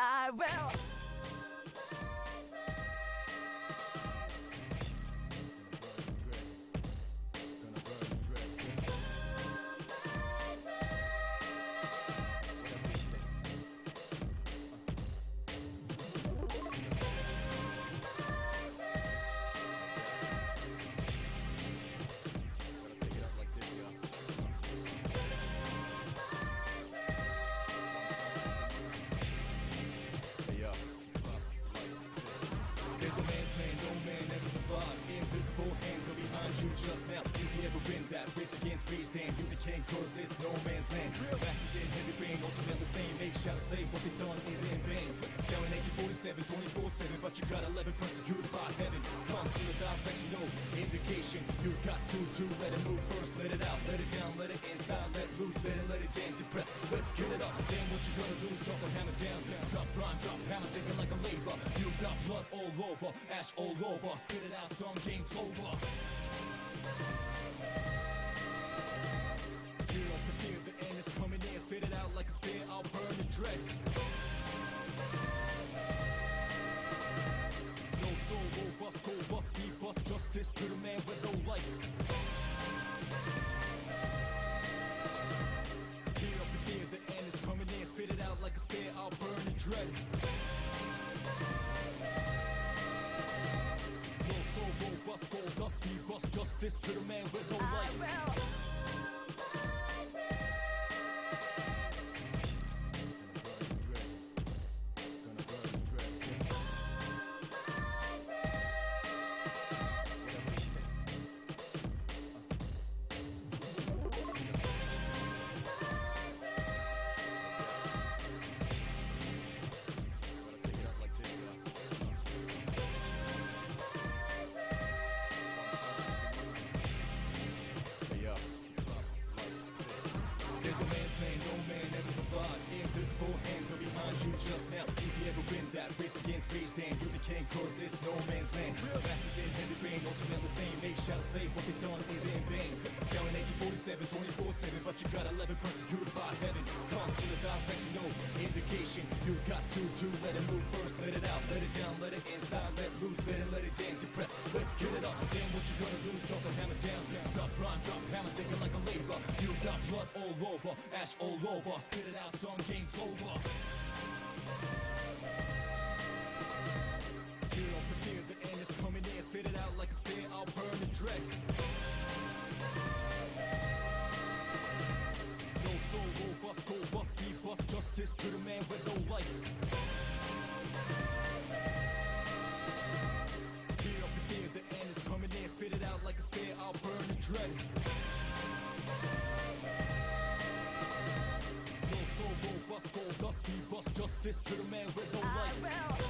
I will. There's no man's man, no man ever survived. Invisible hands are behind you just now. If you ever been that race against rage, then you can't cause it's no man's land. Masses in heavy rain, ultimately fame. Make shots slave, what they done is in vain. Yelling AK-47, 24/7, but you got 11 persecuted by heaven. Comes with a direction, no indication. You got to let it move first, let it out, let it down, let it inside, let loose, let it in, depress. Let's get it up. Then what you gonna do is drop a hammer down, drop rhyme, drop hammer, take it like a labor. You got blood all over, ash all over. Spit it out, some game's over. Tear up the fear, the end is coming in. Spit it out like a spear, I'll burn the dread. No soul, robust, bust justice to the man with no life. Tear up the fear, the end is coming in. Spit it out like a spear, I'll burn the dread. Bust justice to the man with no life. I will. There's no man's man, no man ever survived. Invisible hands are behind you just now. If you ever win that race against rage, then you can't cause it's no man's land. Masses in heavy rain, ultimately fame. Make shots slave, what they done is in vain. Yelling AK-47, 24/7, but you got 11 persecuted by heaven. Comes with a direction, no indication. You got to let it move first, let it out, let it down, let it inside, let loose, let it in, depress. Let's get it up. Then what you gonna do is drop the hammer down, drop rhyme, drop hammer, take it like a labor. You got blood all over, ash all over. Spit it out, some game's over. Tear up the fear, the end is coming in. Spit it out like a spear, I'll burn the dread. No soul, robust, bust justice to the man with no life. Tear up the fear, the end is coming in. Spit it out like a spear, I'll burn the dread. No soul, robust, bust justice to the man with no life. I will.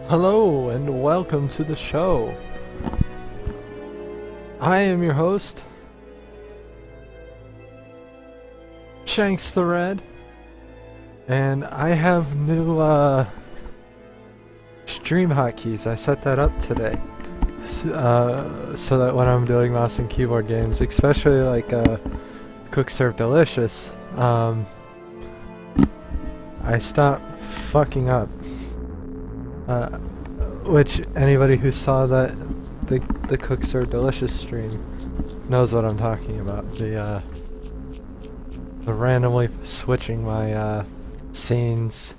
Hello and welcome to the show. I am your host, Shànks the Red, and I have new stream hotkeys. I set that up today, so that when I'm doing mouse and keyboard games, especially like Quick Serve Delicious, I stop fucking up. Which anybody who saw that the Quick Serve Delicious stream knows what I'm talking about. The randomly switching my scenes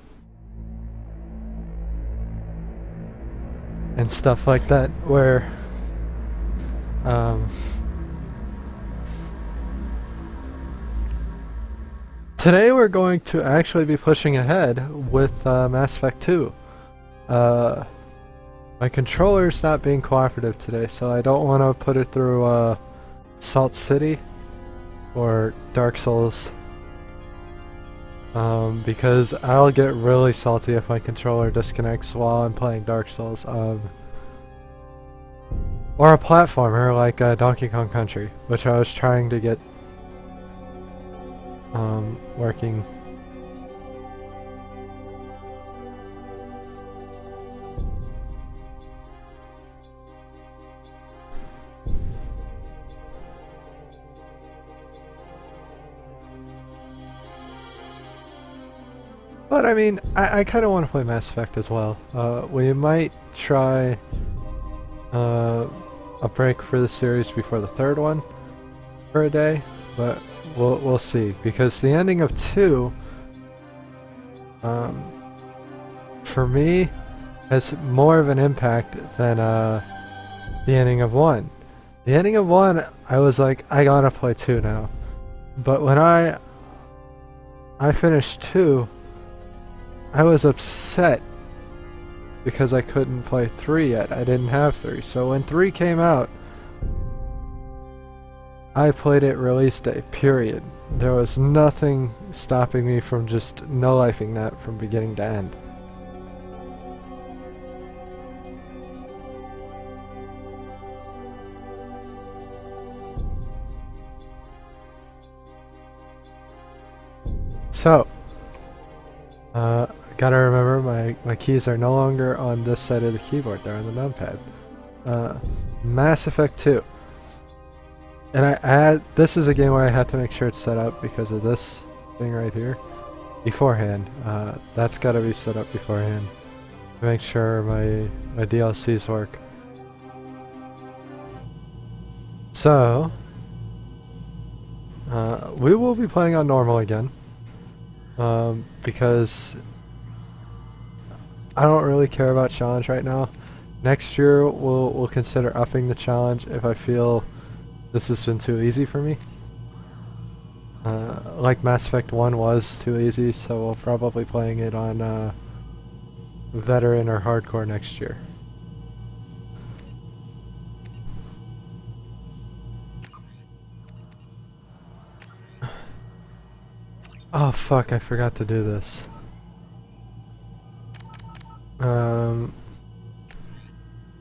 and stuff like that, where today we're going to actually be pushing ahead with Mass Effect 2. My controller's not being cooperative today, so I don't want to put it through Salt City or Dark Souls, because I'll get really salty if my controller disconnects while I'm playing Dark Souls, or a platformer like Donkey Kong Country, which I was trying to get working. But I mean, I kind of want to play Mass Effect as well. We might try a break for the series before the third one for a day, but we'll see, because the ending of 2 for me has more of an impact than the ending of 1. The ending of 1, I was like, I gotta play 2 now. But when I finished 2, I was upset because I couldn't play 3 yet. I didn't have 3. So when 3 came out, I played it release day, period. There was nothing stopping me from just no-lifing that from beginning to end. So, gotta remember my keys are no longer on this side of the keyboard, they're on the numpad. Mass Effect 2. And this is a game where I have to make sure it's set up because of this thing right here beforehand. That's gotta be set up beforehand to make sure my DLCs work. So, we will be playing on normal again. Because I don't really care about challenge right now. Next year we'll consider upping the challenge if I feel this has been too easy for me. Like Mass Effect 1 was too easy, so we'll probably playing it on veteran or hardcore next year. Oh fuck, I forgot to do this.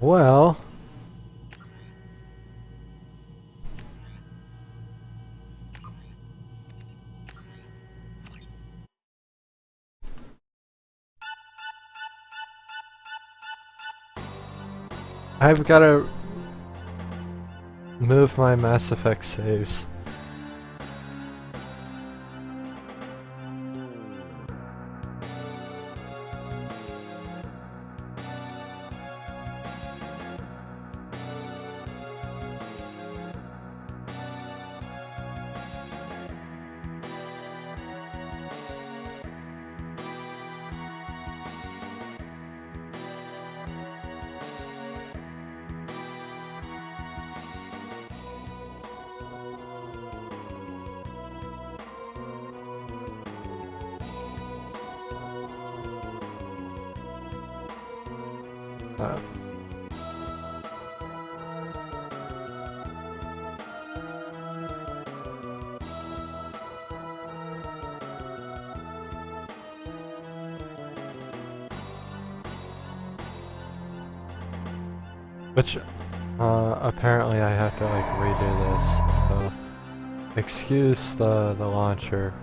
Well, I've gotta move my Mass Effect saves. Which, apparently I have to like redo this, so excuse the launcher.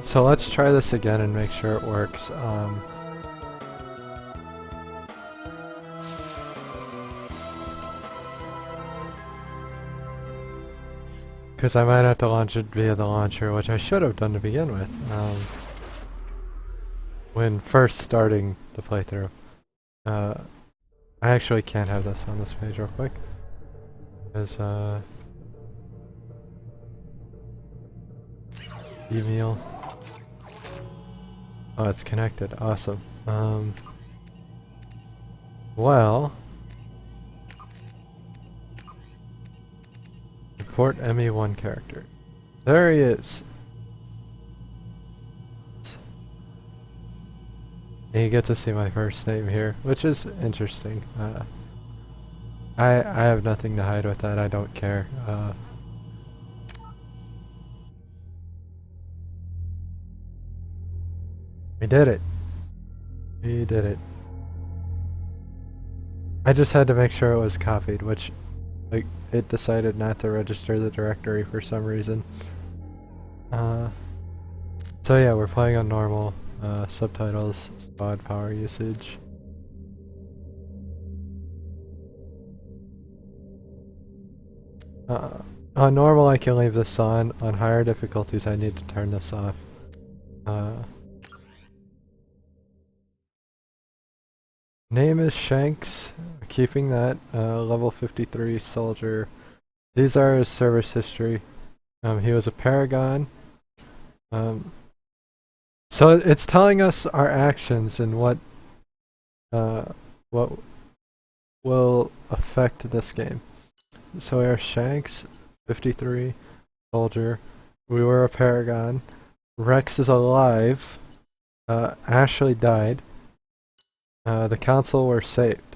So let's try this again and make sure it works. Because I might have to launch it via the launcher, which I should have done to begin with. When first starting the playthrough. I actually can't have this on this page real quick. Because, email. Oh, it's connected. Awesome. Well... Report ME1 character. There he is! And you get to see my first name here, which is interesting. I have nothing to hide with that, I don't care. We did it! We did it. I just had to make sure it was copied, which, like, it decided not to register the directory for some reason. So yeah, we're playing on normal, subtitles, squad power usage. On normal I can leave this on higher difficulties I need to turn this off. Name is Shànks, keeping that, level 53 soldier. These are his service history. He was a paragon. So it's telling us our actions and what will affect this game. So we are Shànks, 53, soldier. We were a paragon. Rex is alive. Ashley died. The council were saved.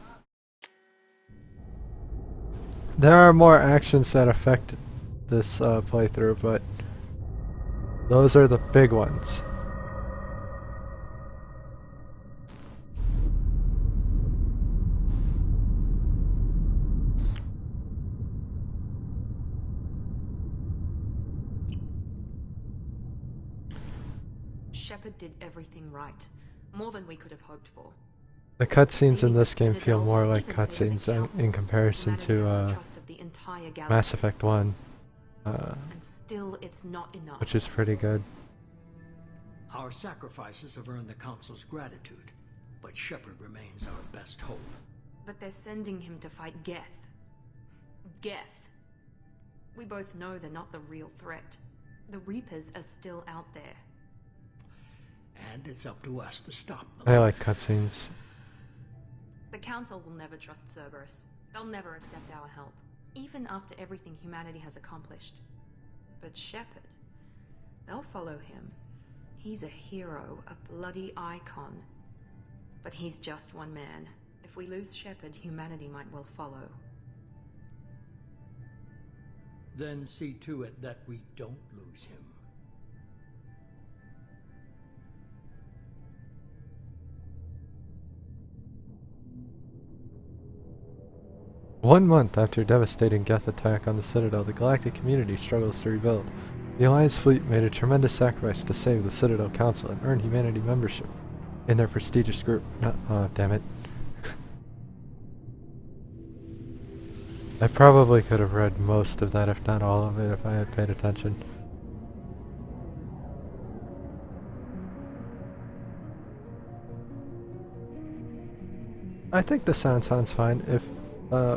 There are more actions that affect this playthrough, but those are the big ones. Shepard did everything right. More than we could have hoped for. The cutscenes in this game feel more like cutscenes in comparison to Mass Effect 1, and still it's not enough. which is pretty good. Our sacrifices have earned the Council's gratitude, but Shepard remains our best hope. But they're sending him to fight Geth. Geth. We both know they're not the real threat. The Reapers are still out there. And it's up to us to stop them. I like cutscenes. The Council will never trust Cerberus. They'll never accept our help, even after everything humanity has accomplished. But Shepard, they'll follow him. He's a hero, a bloody icon. But he's just one man. If we lose Shepard, humanity might well follow. Then see to it that we don't lose him. 1 month after a devastating Geth attack on the Citadel, the galactic community struggles to rebuild. The Alliance fleet made a tremendous sacrifice to save the Citadel Council and earn humanity membership in their prestigious group. Oh, damn it. I probably could have read most of that, if not all of it, if I had paid attention. I think the sound sounds fine. If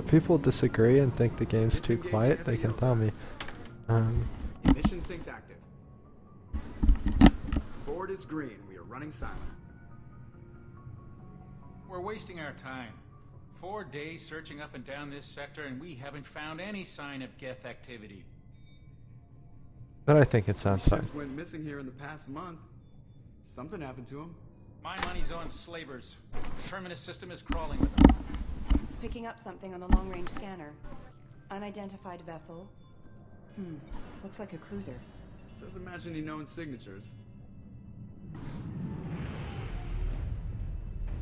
people disagree and think the game's too quiet, they can tell me. Emission sinks active. Board is green. We are running silent. We're wasting our time. 4 days searching up and down this sector, and we haven't found any sign of Geth activity. But I think it sounds fine. Ships went missing here in the past month. Something happened to them. My money's on slavers. The Terminus system is crawling with them. Picking up something on the long-range scanner. Unidentified vessel. Looks like a cruiser. Doesn't match any known signatures.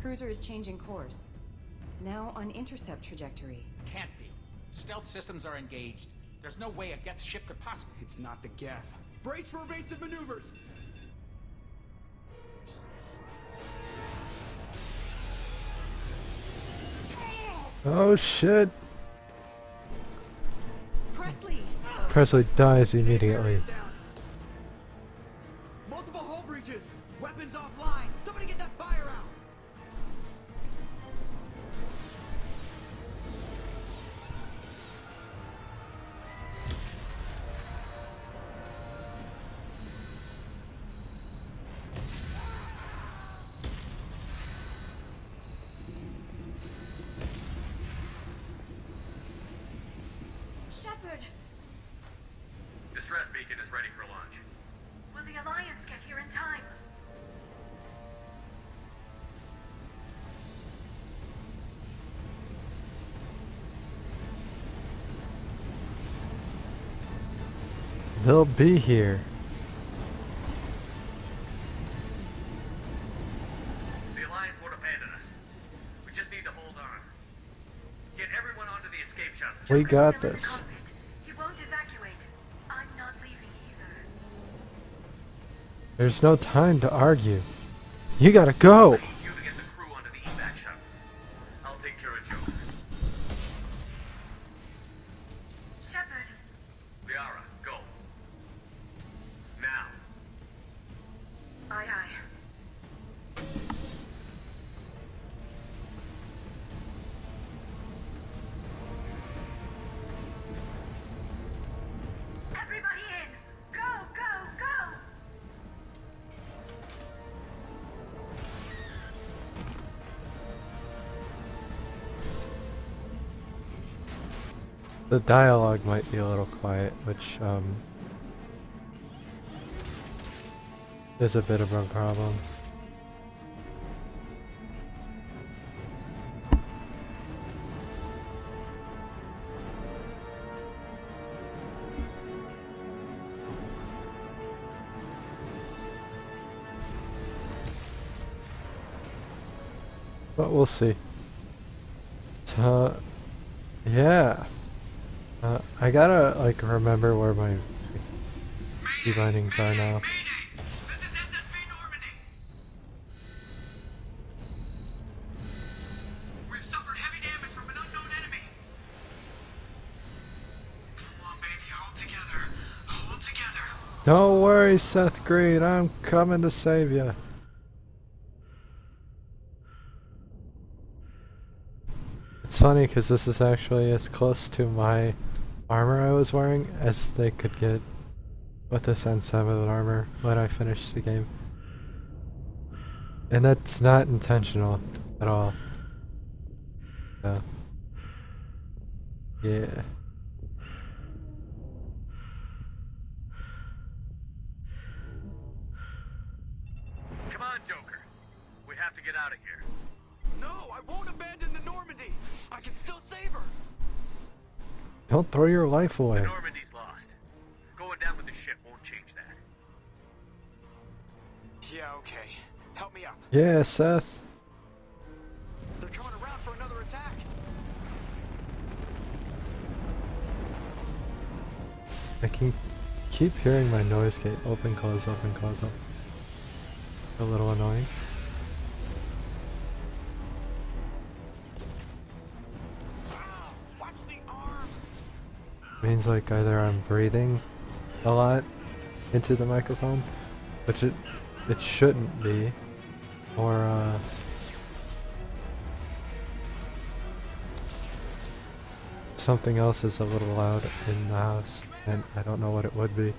Cruiser is changing course. Now on intercept trajectory. Can't be. Stealth systems are engaged. There's no way a Geth ship could possibly... It's not the Geth. Brace for evasive maneuvers! Oh shit! Presley! Presley dies immediately. Multiple hull breaches! Weapons offline! Somebody get that fire out! Shepard! Distress beacon is ready for launch. Will the Alliance get here in time? They'll be here. The Alliance won't abandon us. We just need to hold on. Get everyone onto the escape shuttles. We got this. He won't evacuate. I'm not leaving either. There's no time to argue. You gotta go! You to get the crew onto the evac shuttles. I'll take care of Joker. Shepard! Liara, go. Now. Aye, aye. Everybody in! Go, go, go! The dialogue might be a little quiet, which is a bit of a problem. But we'll see. So, yeah. I gotta, like, remember where my key bindings are now. Mayday! This is SSV Normandy! We've suffered heavy damage from an unknown enemy. Come on, baby, hold together. Hold together. Don't worry, Seth Green, I'm coming to save you. It's funny because this is actually as close to my armor I was wearing as they could get with this N7 armor when I finished the game. And that's not intentional at all. So, yeah. Come on, Joker. We have to get out of here. No, I won't abandon the Normandy! I can still save her! Don't throw your life away. Normandy's lost. Going down with the ship won't change that. Yeah, okay. Help me up. Yeah, Seth. They're coming around for another attack. I can keep hearing my noise gate open, close, open, close, open. A little annoying. Watch the arm! Means like either I'm breathing a lot into the microphone, which it shouldn't be, or something else is a little loud in the house, and I don't know what it would be.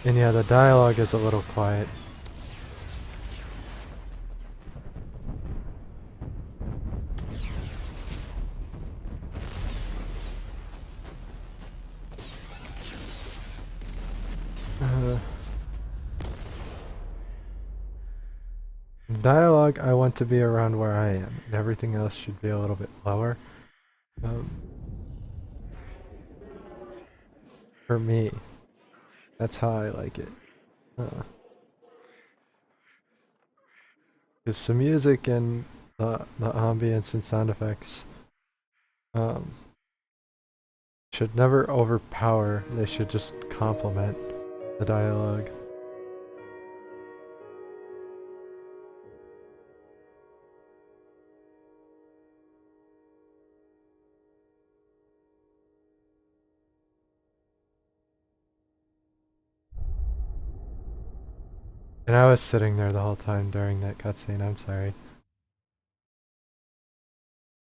And yeah, the dialogue is a little quiet. dialogue, I want to be around where I am, and everything else should be a little bit lower. For me, that's how I like it. Because the music and the ambience and sound effects should never overpower. They should just complement the dialogue. And I was sitting there the whole time during that cutscene, I'm sorry.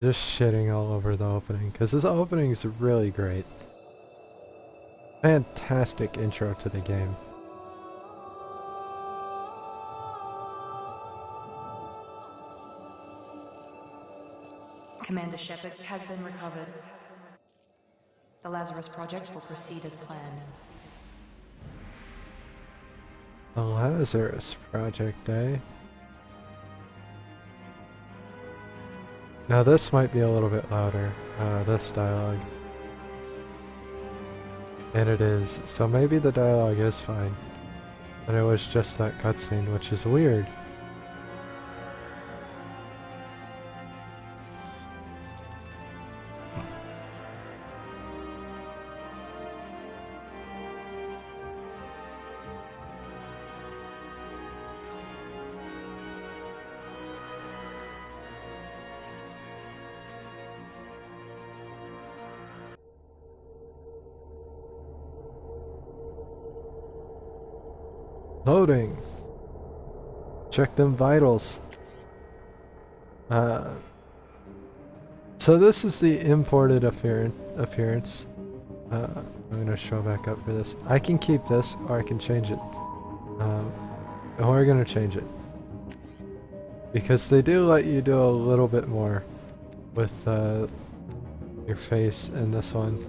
Just shitting all over the opening, because this opening is really great. Fantastic intro to the game. Commander Shepard has been recovered. The Lazarus Project will proceed as planned. The Lazarus Project, eh? Now this might be a little bit louder, this dialogue. And it is, so maybe the dialogue is fine. But it was just that cutscene, which is weird. Loading. Check them vitals. So this is the imported appearance. I'm gonna show back up for this. I can keep this, or I can change it. And we're gonna change it. Because they do let you do a little bit more with your face in this one.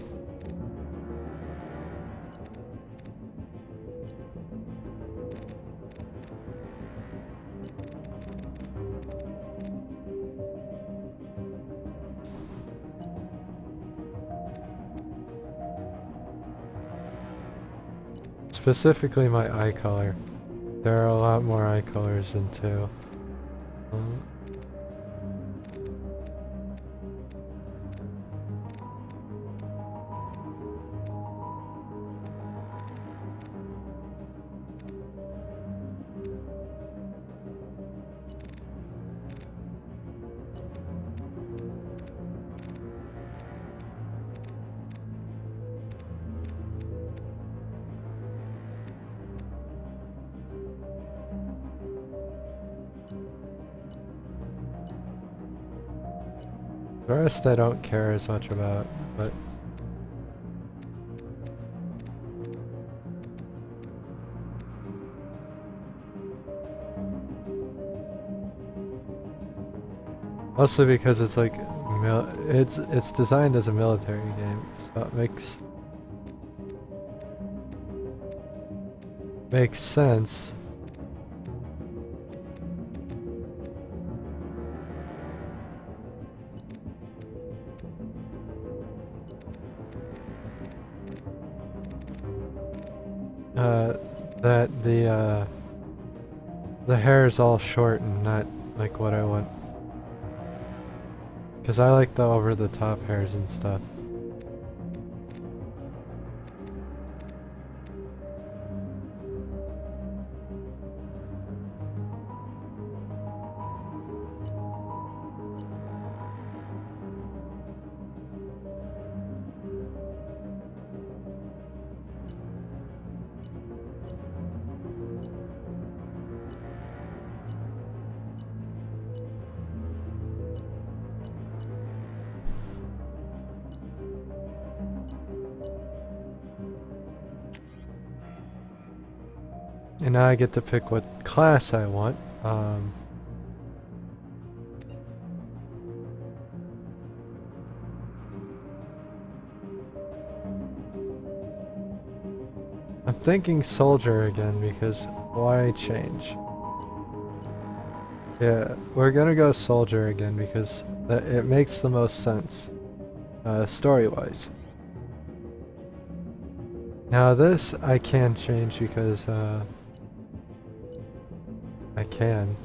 Specifically my eye color. There are a lot more eye colors in 2. The rest I don't care as much about, but mostly because it's like it's designed as a military game, so it makes sense. That the hair is all short and not like what I want. Because I like the over-the-top hairs and stuff. And now I get to pick what class I want. I'm thinking soldier again because why change? Yeah, we're gonna go soldier again because it makes the most sense, story-wise. Now this I can change because, I can.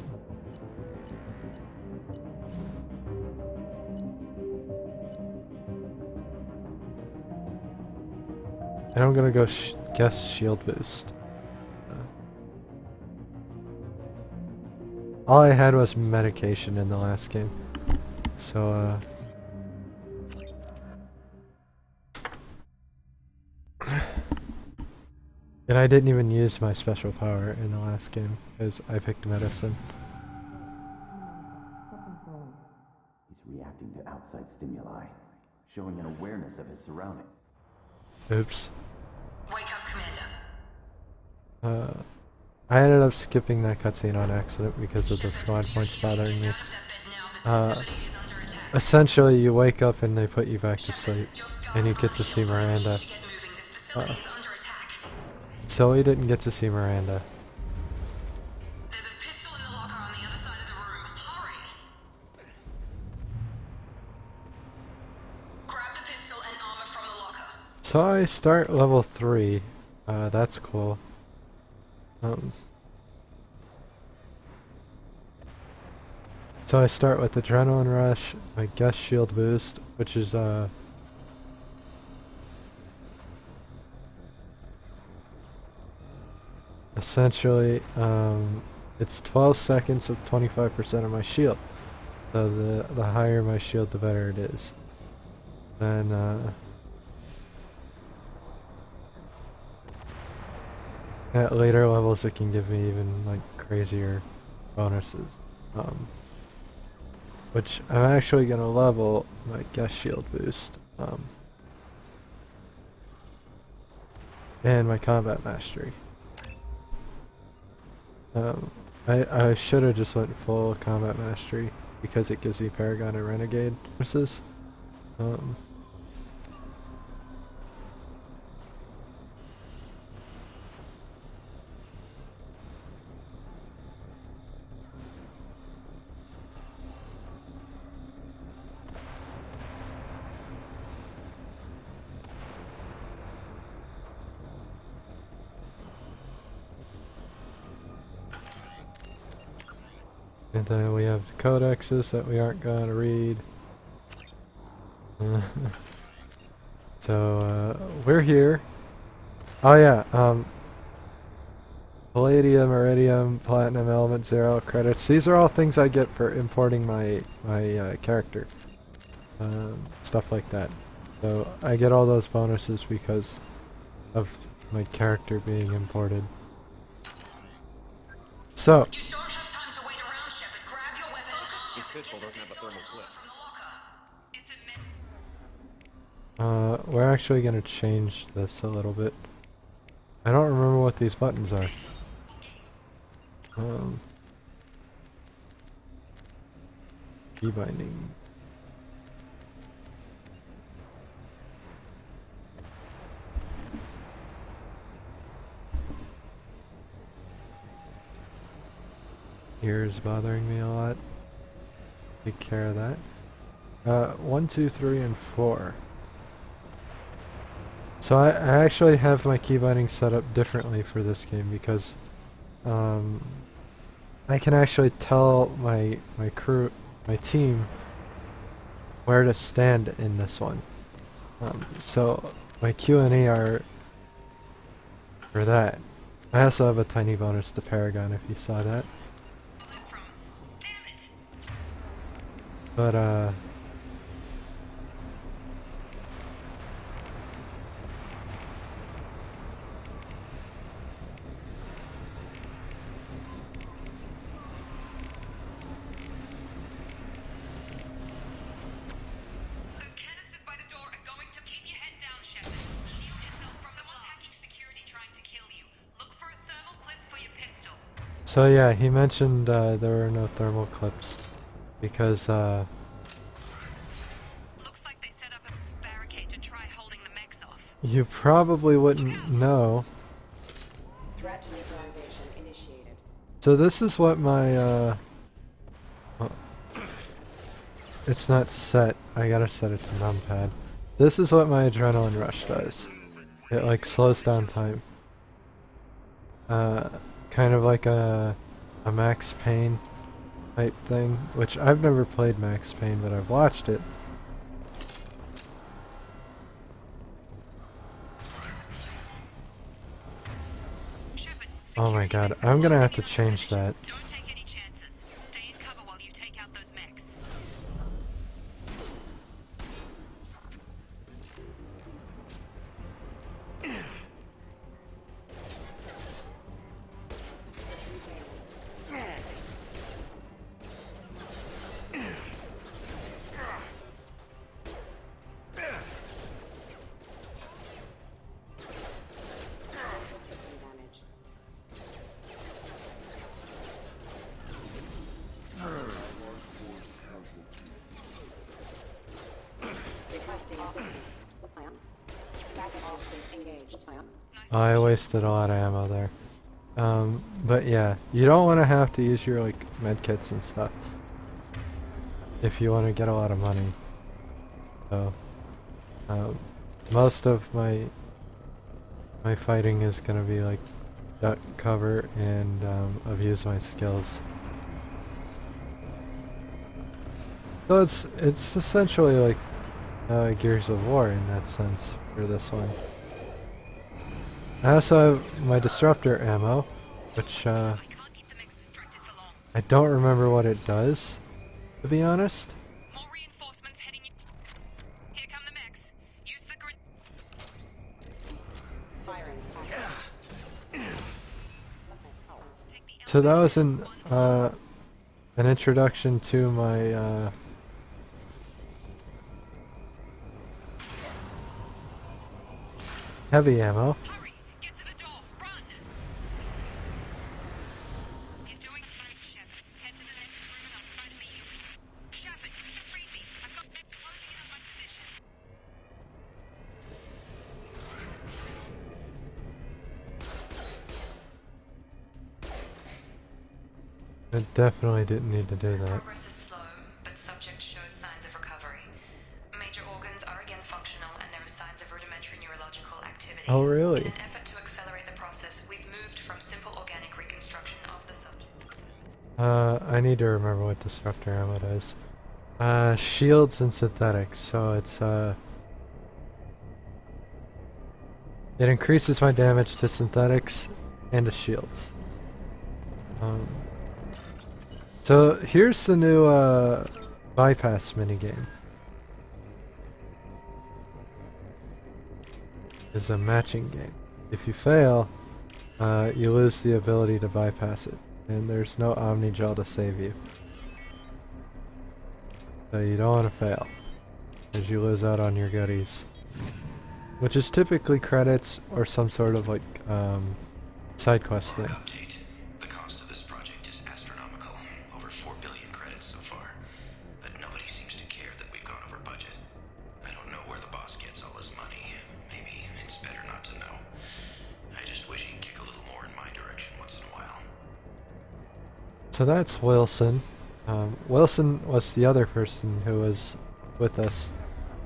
And I'm gonna go guess shield boost. All I had was medication in the last game. So, and I didn't even use my special power in the last game because I picked medicine. He's reacting to outside stimuli, showing an awareness of his surroundings. Oops. Wake up, Commander. I ended up skipping that cutscene on accident because of the spawn points bothering me. Essentially, you wake up and they put you back to sleep, and you get to see Miranda. So we didn't get to see Miranda. There's a pistol in the locker on the other side of the room. Hurry! Grab the pistol and armor from the locker. So I start level 3. That's cool. So I start with Adrenaline Rush, my guess shield boost, which is essentially it's 12 seconds of 25% of my shield. So the higher my shield, the better it is. Then at later levels, it can give me even like crazier bonuses. Which I'm actually gonna level my guess shield boost. And my combat mastery. I should have just went full combat mastery because it gives me Paragon and Renegade bonuses. And then we have the codexes that we aren't gonna read. So, we're here. Oh yeah, Palladium, Iridium, Platinum, Element 0, credits. These are all things I get for importing my character. Stuff like that. So, I get all those bonuses because of my character being imported. So, You don't have time to wait around, Shepard. Grab your weapon. This pistol doesn't have a thermal clip. From the locker. It's a we're actually gonna change this a little bit. I don't remember what these buttons are. Key binding. Ears bothering me a lot. Take care of that. 1, 2, 3, and 4. So I actually have my key binding set up differently for this game because I can actually tell my crew, my team, where to stand in this one. So my Q and E are for that. I also have a tiny bonus to Paragon if you saw that. But Those canisters by the door are going to keep your head down, Shepard. Shield yourself from someone hacking security trying to kill you. Look for a thermal clip for your pistol. so yeah, he mentioned there were no thermal clips because Looks like they set up a barricade to try holding the mechs off. you probably wouldn't know. Threat neutralization initiated. So this is what my it's not set. I gotta set it to numpad. This is what my adrenaline rush does. It like slows down time. Kind of like a Max Payne type thing, which I've never played Max Payne, but I've watched it. Oh my god, I'm gonna have to change that. Don't take any chances. Stay in cover while you take out those mechs. I wasted a lot of ammo there. But yeah, you don't want to have to use your like medkits and stuff if you want to get a lot of money. So, most of my fighting is gonna be like duck cover and abuse my skills. So it's essentially like Gears of War in that sense for this one. I also have my disruptor ammo, which I don't remember what it does, to be honest. More reinforcements heading in. Here come the mechs. Use the So that was an introduction to my heavy ammo. Hurry! Get to the door! Run! You're doing great, Shep. Head to the next room and I'll try to meet you. Shepard, read me. I've got them closing in on my position. I definitely didn't need to do that. Progress is slow, but subject shows signs of recovery. Major organs are again functional, and there are signs of rudimentary neurological activity. Oh, really? In an effort to accelerate the process, we've moved from simple organic reconstruction of the subject. I need to remember what disruptor ammo does. Shields and synthetics, so it's it increases my damage to synthetics and to shields. So here's the new bypass minigame. It's a matching game. If you fail, you lose the ability to bypass it, and there's no Omni Gel to save you. So you don't want to fail, because you lose out on your goodies. Which is typically credits or some sort of like side quest thing. Update. The cost of this project is astronomical. Over 4 billion credits so far. But nobody seems to care that we've gone over budget. I don't know where the boss gets all his money. Maybe it's better not to know. I just wish he'd kick a little more in my direction once in a while. So that's Wilson. Wilson was the other person who was with us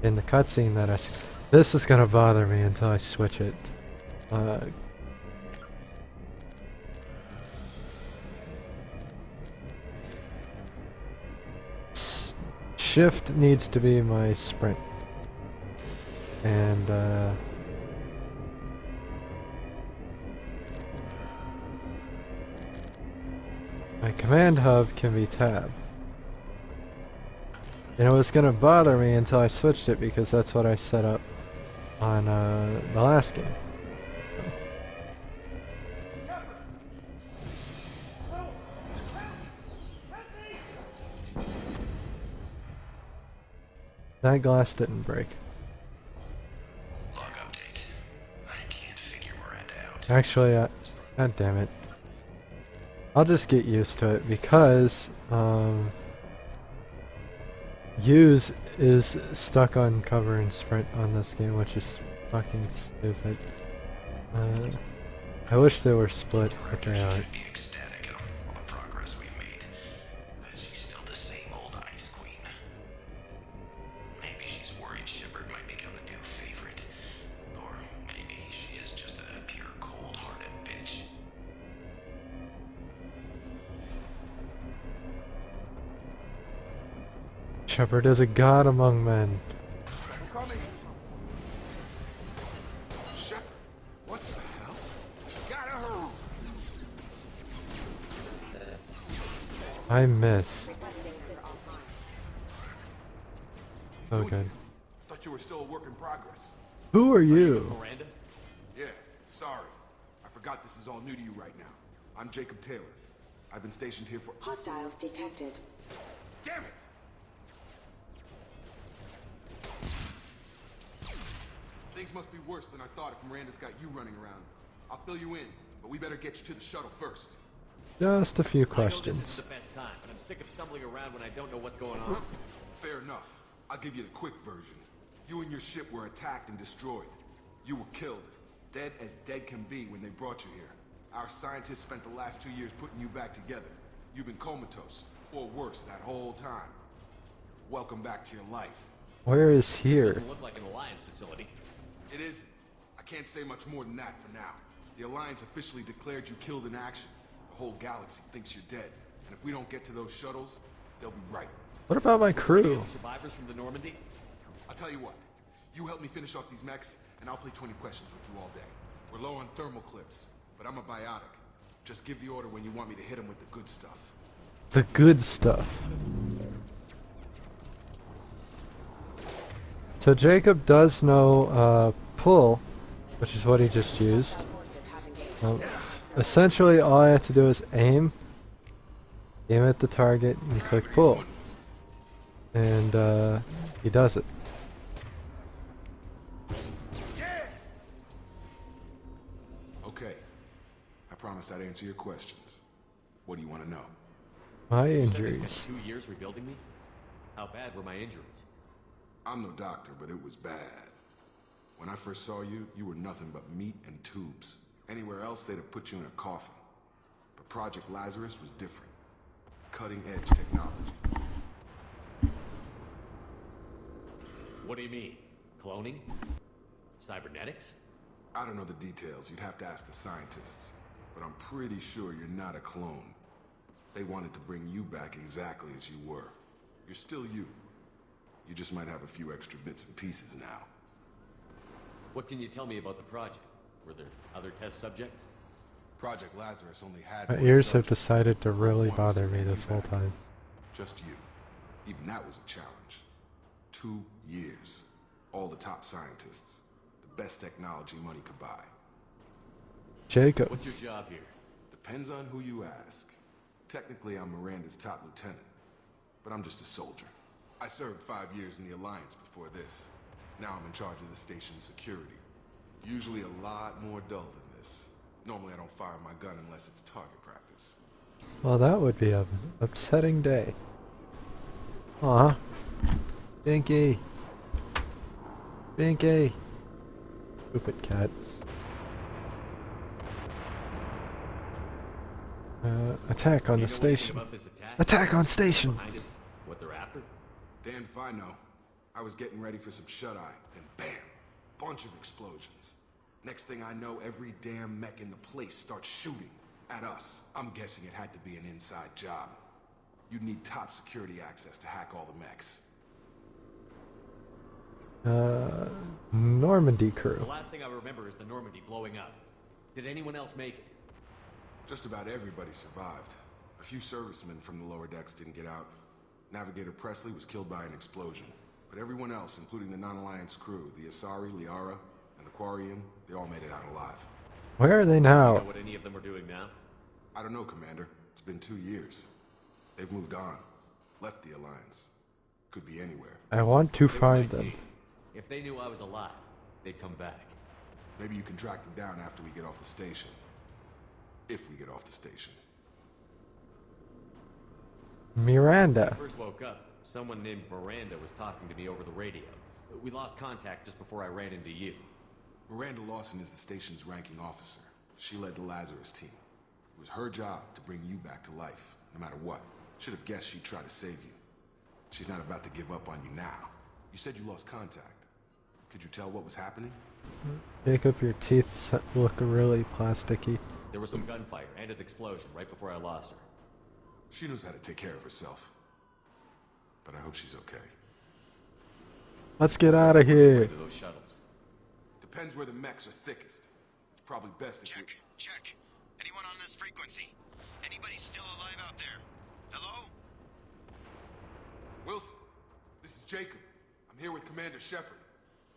in the cutscene that this is gonna bother me until I switch it. Shift needs to be my sprint. And my command hub can be tab. And it was gonna bother me until I switched it because that's what I set up on the last game. That glass didn't break. Log update. I can't figure Miranda out. Actually, god damn it. I'll just get used to it because use is stuck on cover and sprint on this game, which is fucking stupid. I wish they were split, but they aren't. Should be ecstatic at all the progress we've made. But she's still the same old Ice Queen. Shepard is a god among men. Coming. Shepard, what the hell? Gotta hurry. I missed. So good. Thought you were still a work in progress. Who are you? Miranda? Yeah, sorry. I forgot this is all new to you right now. I'm Jacob Taylor. I've been stationed here for— Hostiles detected. Damn it! Things must be worse than I thought if Miranda's got you running around. I'll fill you in, but we better get you to the shuttle first. Just a few I know this questions. isn't the best time, but I'm sick of stumbling around when I don't know what's going on. Fair enough. I'll give you the quick version. You and your ship were attacked and destroyed. You were killed. Dead as dead can be when they brought you here. Our scientists spent the last 2 years putting you back together. You've been comatose, or worse, that whole time. Welcome back to your life. Where is here? Doesn't look like an Alliance facility. It isn't. I can't say much more than that for now. The Alliance officially declared you killed in action. The whole galaxy thinks you're dead. And if we don't get to those shuttles, they'll be right. What about my crew? Survivors from the Normandy? I'll tell you what. You help me finish off these mechs, and I'll play 20 questions with you all day. We're low on thermal clips, but I'm a biotic. Just give the order when you want me to hit them with the good stuff. The good stuff. So Jacob does know pull, which is what he just used. Essentially, all I have to do is aim at the target, and click pull. And he does it. Okay. I promised I'd answer your questions. What do you want to know? My You said they injuries. spent 2 years rebuilding me? How bad were my injuries? I'm no doctor, but it was bad. When I first saw you, you were nothing but meat and tubes. Anywhere else, they'd have put you in a coffin. But Project Lazarus was different. Cutting-edge technology. What do you mean? Cloning? Cybernetics? I don't know the details. You'd have to ask the scientists. But I'm pretty sure you're not a clone. They wanted to bring you back exactly as you were. You're still you. You just might have a few extra bits and pieces now. What can you tell me about the project? Were there other test subjects? Project Lazarus only had My one ears have subject. decided to really Once bother to me bring you this whole back. time. Just you. Even that was a challenge. 2 years. All the top scientists. The best technology money could buy. Jacob. What's your job here? Depends on who you ask. Technically, I'm Miranda's top lieutenant. But I'm just a soldier. I served 5 years in the Alliance before this. Now I'm in charge of the station's security. Usually a lot more dull than this. Normally I don't fire my gun unless it's target practice. Well, that would be an upsetting day. Aw. Binky. Binky. Stupid cat. Attack on Do you the know anything station. about this attack? Attack on station! Behind it? What they're after? Damned if I know. I was getting ready for some shut-eye, then bam! Bunch of explosions. Next thing I know, every damn mech in the place starts shooting at us. I'm guessing it had to be an inside job. You'd need top security access to hack all the mechs. Normandy The crew. last thing I remember is the Normandy blowing up. Did anyone else make it? Just about everybody survived. A few servicemen from the lower decks didn't get out. Navigator Presley was killed by an explosion. But everyone else, including the non-Alliance crew, the Asari, Liara, and the Quarian, they all made it out alive. Where are they You now? know what any of them are doing now? I don't know, Commander. It's been 2 years. They've moved on. Left the Alliance. Could be anywhere. I want to They were find my them. team. If they knew I was alive, they'd come back. Maybe you can track them down after we get off the station. If we get off the station. Miranda. First woke up, someone named Miranda was talking to me over the radio. We lost contact just before I ran into you. Miranda Lawson is the station's ranking officer. She led the Lazarus team. It was her job to bring you back to life, no matter what. Should have guessed she'd try to save you. She's not about to give up on you now. You said you lost contact. Could you tell what was happening? Jacob, your teeth look really plasticky. There was some gunfire and an explosion right before I lost her. She knows how to take care of herself. but I hope she's okay. Let's get out of here. To those shuttles. Depends where the mechs are thickest. It's probably best if you... Check. Anyone on this frequency? Anybody still alive out there? Hello? Wilson, this is Jacob. I'm here with Commander Shepard.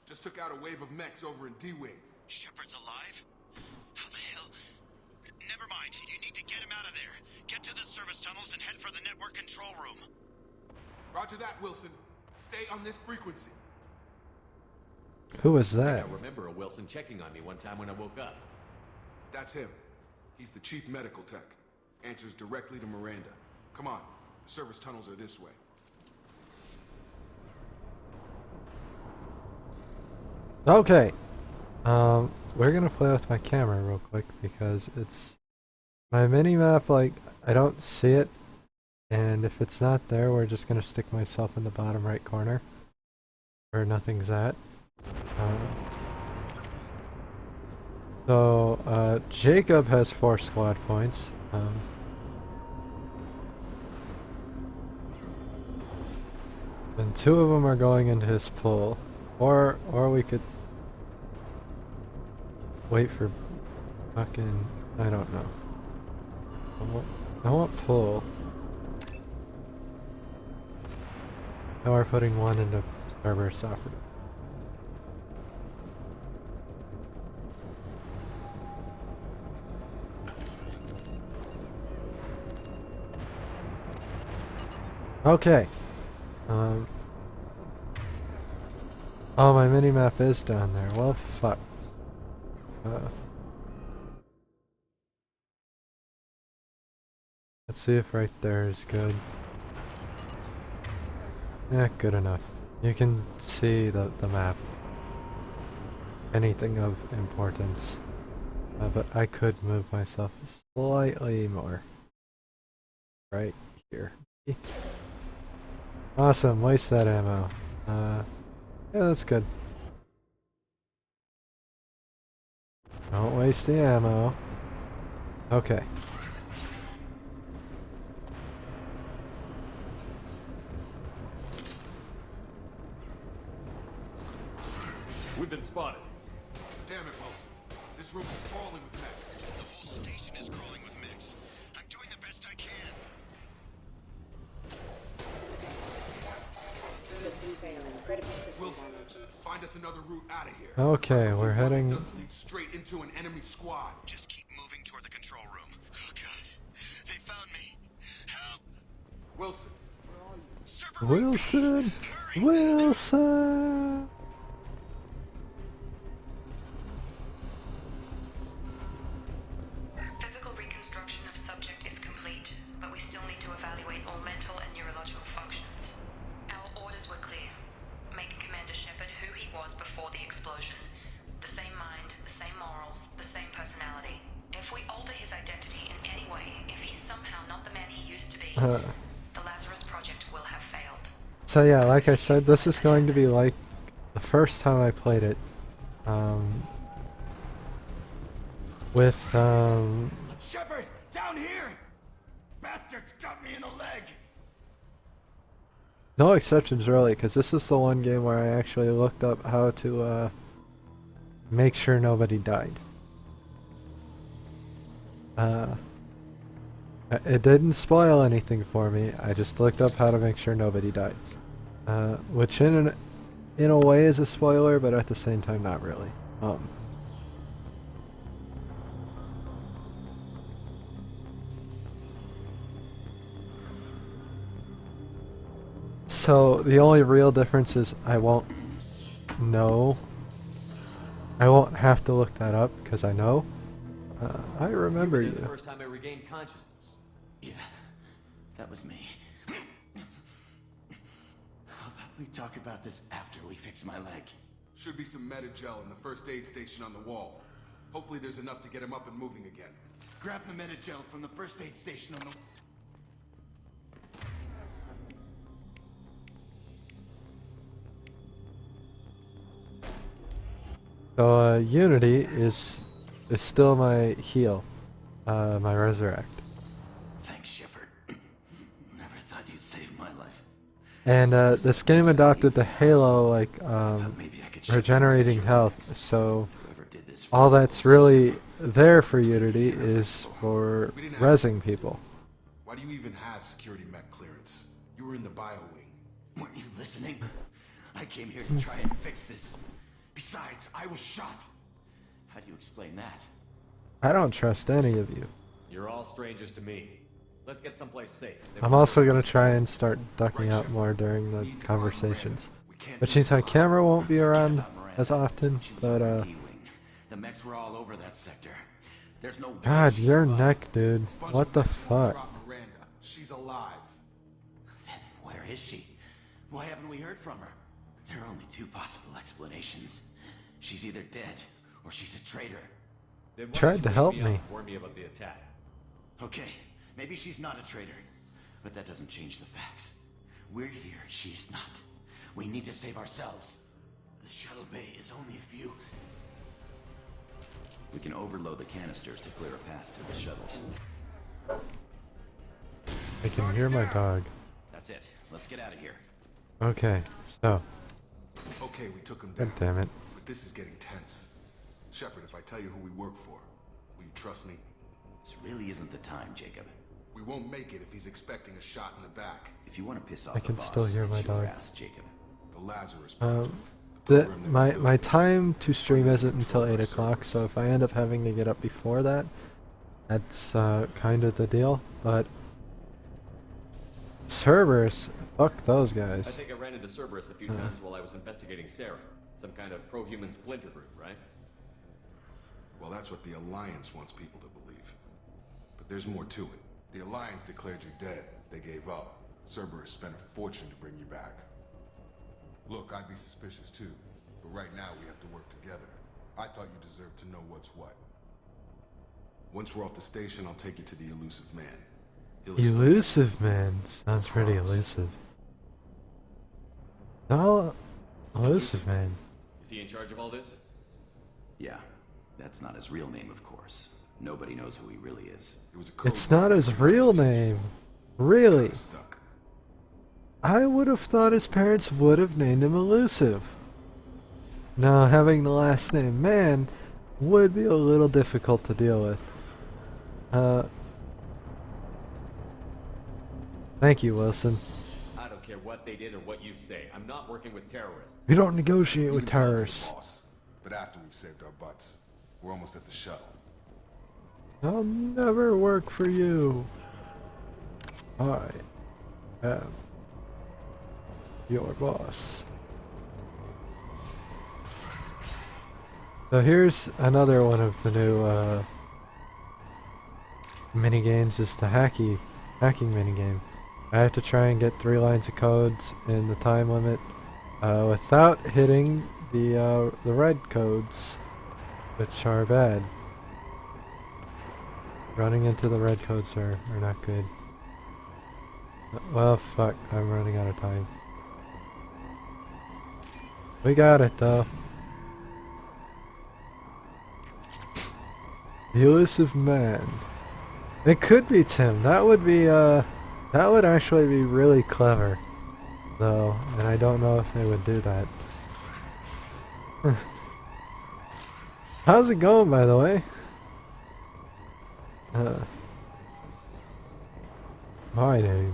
Just took out a wave of mechs over in D-Wing. Shepard's alive? How the hell? Never mind. You need to get him out of there. Get to the service tunnels and head for the network control room. Roger that, Wilson. Stay on this frequency. Who was that? I remember a Wilson checking on me one time when I woke up. That's him. He's the chief medical tech. Answers directly to Miranda. Come on. The service tunnels are this way. Okay. We're gonna play with my camera real quick because it's my mini map. Like, I don't see it, and if it's not there, we're just gonna stick myself in the bottom right corner where nothing's at. So Jacob has 4 squad points. And 2 of them are going into his pool, or we could wait for fucking, I don't know. I want pull. Now we're putting 1 into Starburst software. Okay. Oh, my mini-map is down there. Well, fuck. Let's see if right there is good. Yeah, good enough. You can see the map. Anything of importance. But I could move myself slightly more. Right here. Awesome, waste that ammo. Yeah, that's good. Don't waste the ammo. Okay. We've been spotted. Damn it, Wilson. This room is crawling with mechs. The whole station is crawling with mechs. I'm doing the best I can. Wilson, find us another route out of here. Okay, we're heading. Doesn't lead straight into an enemy squad. Just keep moving toward the control room. Oh God, they found me. Help! Wilson. Server Wilson! Hurry! Wilson! Physical reconstruction of subject is complete, but we still need to evaluate all mental and neurological functions. Our orders were clear. Make Commander Shepard who he was before the explosion. The same mind, the same morals, the same personality. If we alter his identity in any way, if he's somehow not the man he used to be, the Lazarus Project will have failed. So yeah, like I said, this is going to be like the first time I played it. With Shepard, down here! Bastards got me in the leg! no exceptions really, because this is the one game where I actually looked up how to make sure nobody died. It didn't spoil anything for me. I just looked up how to make sure nobody died, which in a way is a spoiler, but at the same time not really. So the only real difference is I won't know. I won't have to look that up because I know. I remember you. The first time I regained consciousness. Yeah, that was me. How about we talk about this after we fix my leg? Should be some Metagel in the first aid station on the wall. Hopefully there's enough to get him up and moving again. Grab the Metagel from the first aid station on the... So Unity is still my heal, my resurrect. Thanks, Shepard. Never thought you'd save my life. And this game adopted the Halo like Maybe I could check regenerating security health, clearance. so Whoever did this for all the that's rules. really there for Unity is for We didn't rezzing people. Why do you even have security mech clearance? You were in the bio wing. Weren't you listening? I came here to try and fix this. Besides, I was shot. How do you explain that? I don't trust any of you. You're all strangers to me. Let's get someplace safe. I'm also going to try and start ducking out more during the conversations. Which means my camera won't be around as often, but D-wing. The mechs were all over that sector. There's no way God, she's your alive. neck, dude. What the fuck? Miranda, she's alive. Then where is she? Why haven't we heard from her? There are only two possible explanations. She's either dead or she's a traitor. Then why Tried did to you help wake me me. up and warn me about the attack? Okay, maybe she's not a traitor, but that doesn't change the facts. We're here, she's not. We need to save ourselves. The shuttle bay is only a few. We can overload the canisters to clear a path to the shuttles. I can hear my dog. That's it. Let's get out of here. Okay, so. Okay, we took him down. God damn it. But this is getting tense. Shepard, if I tell you who we work for, will you trust me? This really isn't the time, Jacob. We won't make it if he's expecting a shot in the back. If you want to piss off I can the boss, still hear it's my your dog. ass, Jacob. The Lazarus Project. The, my time to stream isn't until 8 o'clock, so if I end up having to get up before that, that's kind of the deal. But Cerberus, fuck those I guys. think I ran into Cerberus a few times while I was investigating Sarah. Some kind of pro-human splinter group, right? Well, that's what the Alliance wants people to believe. But there's more to it. The Alliance declared you dead. They gave up. Cerberus spent a fortune to bring you back. Look, I'd be suspicious too. But right now we have to work together. I thought you deserved to know what's what. Once we're off the station, I'll take you to the elusive man. He'll explain Elusive man. Sounds pretty elusive. No, elusive man. Is he in charge of all this? Yeah, that's not his real name, of course. Nobody knows who he really is. It was a code It's not his real name. Really? stuck. I would have thought his parents would have named him Elusive. Now, having the last name Man would be a little difficult to deal with. Thank you, Wilson. I don't care what they did or what you say. I'm not working with terrorists. We don't negotiate You with can tell it to the terrorists. boss, but after we've saved our butts. We're almost at the shuttle. I'll never work for you. I am your boss. So here's another one of the new mini games. Is the hacking mini game. I have to try and get 3 lines of codes in the time limit without hitting the red codes, which are bad. Running into the red codes are not good. Well, fuck, I'm running out of time. We got it, though. The elusive man. It could be Tim. That would be, that would actually be really clever. Though, and I don't know if they would do that. How's it going, by the way? My name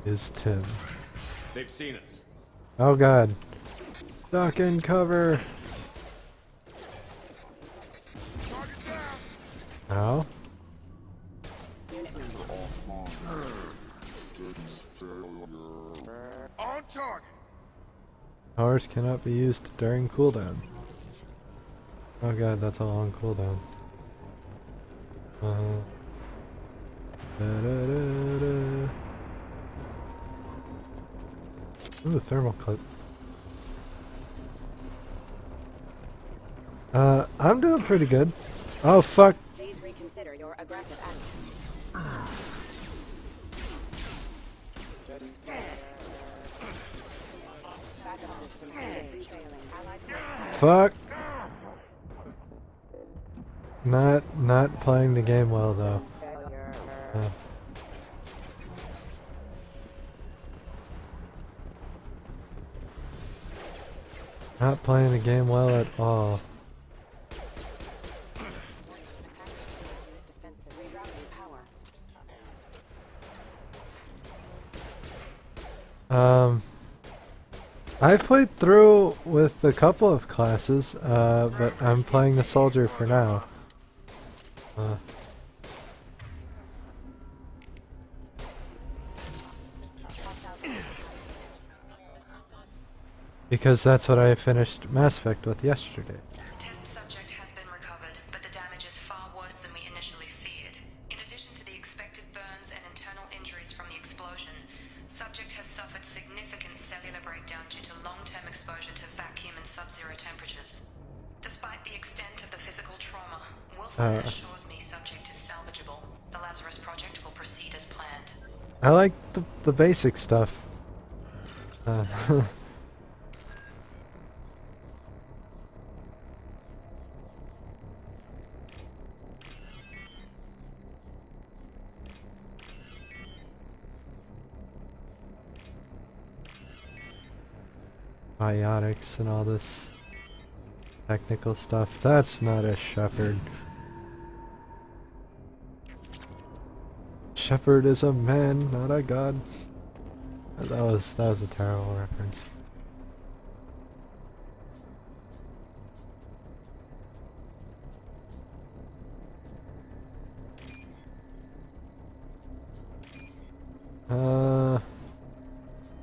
is Tim. They've seen us. Oh god. Duck and cover. Ow. On target. Powers cannot be used during cooldown. Oh god, that's a long cooldown. Da-da-da-da. Ooh, thermal clip. I'm doing pretty good. Oh fuck. Please reconsider your aggressive attitude. Fuck. Not playing the game well though. Not playing the game well at all. I've played through with a couple of classes, but I'm playing the soldier for now. Because that's what I finished Mass Effect with yesterday. Test subject has been recovered, but the damage is far worse than we initially feared. In addition to the expected burns and internal injuries from the explosion, subject has suffered significant cellular breakdown due to long-term exposure to vacuum and sub-zero temperatures. Despite the extent of the physical trauma, Wilson assures me subject is salvageable. The Lazarus project will proceed as planned. I like the basic stuff. Biotics and all this technical stuff. That's not a Shepard. Shepard is a man, not a god. That was a terrible reference.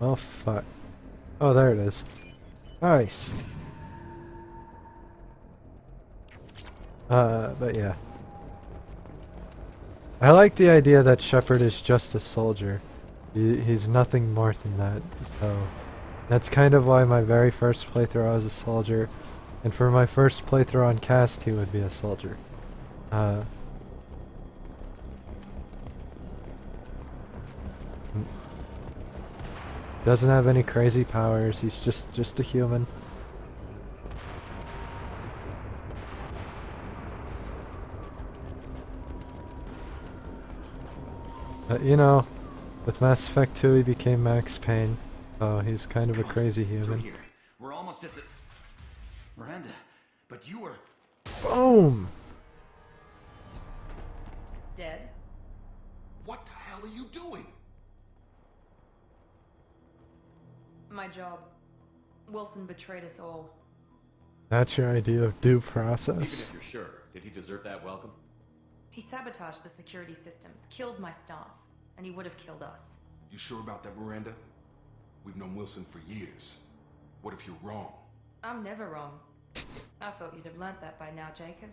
Oh fuck. Oh, there it is. Nice. But yeah. I like the idea that Shepard is just a soldier. He's nothing more than that, so... That's kind of why my very first playthrough I was a soldier, and for my first playthrough on cast he would be a soldier. Doesn't have any crazy powers, he's just a human. But you know, with Mass Effect 2 he became Max Payne, so he's kind of a crazy human. Here. We're almost at the... Miranda, but you were... Boom! Dead? What the hell are you doing? My job. Wilson betrayed us all. That's your idea of due Even process? if you're sure, did he deserve that welcome? He sabotaged the security systems, killed my staff, and he would have killed us. You sure about that, Miranda? We've known Wilson for years. What if you're wrong? I'm never wrong. I thought you'd have learnt that by now, Jacob.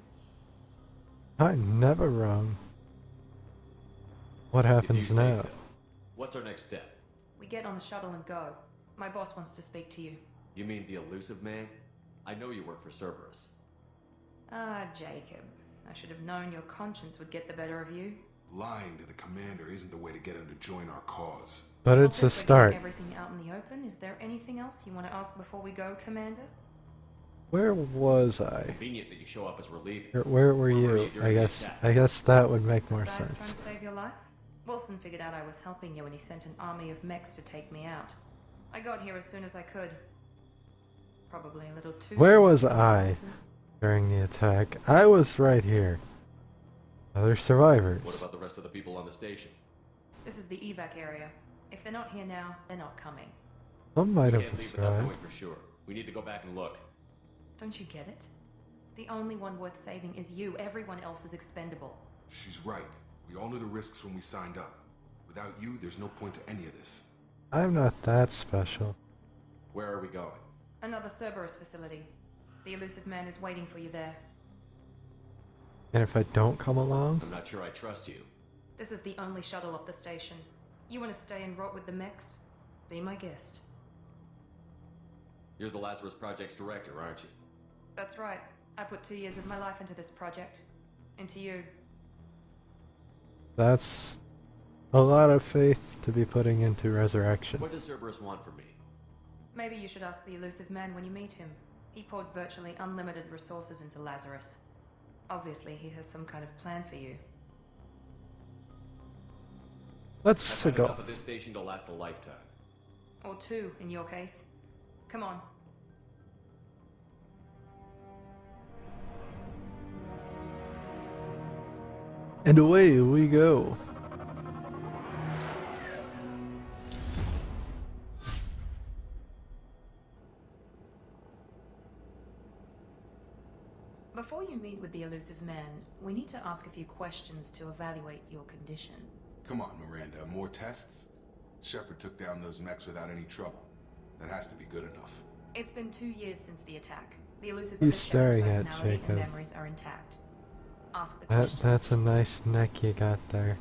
I'm never wrong. What If you happens say now? so. What's our next step? We get on the shuttle and go. My boss wants to speak to you. You mean the elusive man? I know you work for Cerberus. Ah, Jacob. I should have known your conscience would get the better of you. Lying to the commander isn't the way to get him to join our cause. But Well, it's a since we're start. getting everything out in the open, is there anything else you want to ask before we go, Commander? Where was I? Convenient that you show up as we're leaving. Where were were you? you during the attack? I guess that would make more Besides sense. trying to save your life? Wilson figured out I was helping you and he sent an army of mechs to take me out. I got here as soon as I could. Probably a little too... Where was soon, I Wilson. during the attack? I was right here. Other survivors. What about the rest of the people on the station? This is the evac area. If they're not here now, they're not coming. Some might We have can't leave without survived. knowing for sure. We need to go back and look. Don't you get it? The only one worth saving is you. Everyone else is expendable. She's right. We all knew the risks when we signed up. Without you, there's no point to any of this. I'm not that special. Where are we going? Another Cerberus facility. The elusive man is waiting for you there. And if I don't come along? I'm not sure I trust you. This is the only shuttle off the station. You want to stay and rot with the mechs? Be my guest. You're the Lazarus Project's director, aren't you? That's right. I put 2 years of my life into this project. Into you. That's a lot of faith to be putting into resurrection. What does Cerberus want from me? Maybe you should ask the elusive man when you meet him. He poured virtually unlimited resources into Lazarus. Obviously, he has some kind of plan for you. Let's I've had go. enough of this station to last a lifetime. Or 2, in your case. Come on. And away we go. Before you meet with the elusive man, we need to ask a few questions to evaluate your condition. Come on, Miranda, more tests? Shepard took down those mechs without any trouble. That has to be good enough. It's been 2 years since the attack. The elusive Who's Shepard's staring at personality and Jacob? memories are intact. Ask the questions. That's a nice neck you got there.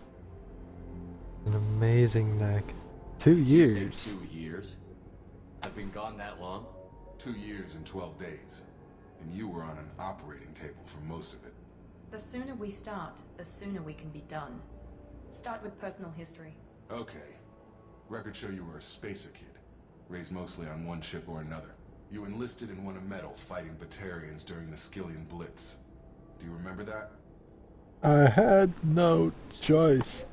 An amazing neck. 2 You said years. 2 years? I've been gone that long? 2 years and 12 days. And you were on an operating table for most of it. The sooner we start, the sooner we can be done. Start with personal history. Okay. Records show you were a spacer kid. Raised mostly on one ship or another. You enlisted and won a medal fighting Batarians during the Skillian Blitz. Do you remember that? I had no choice.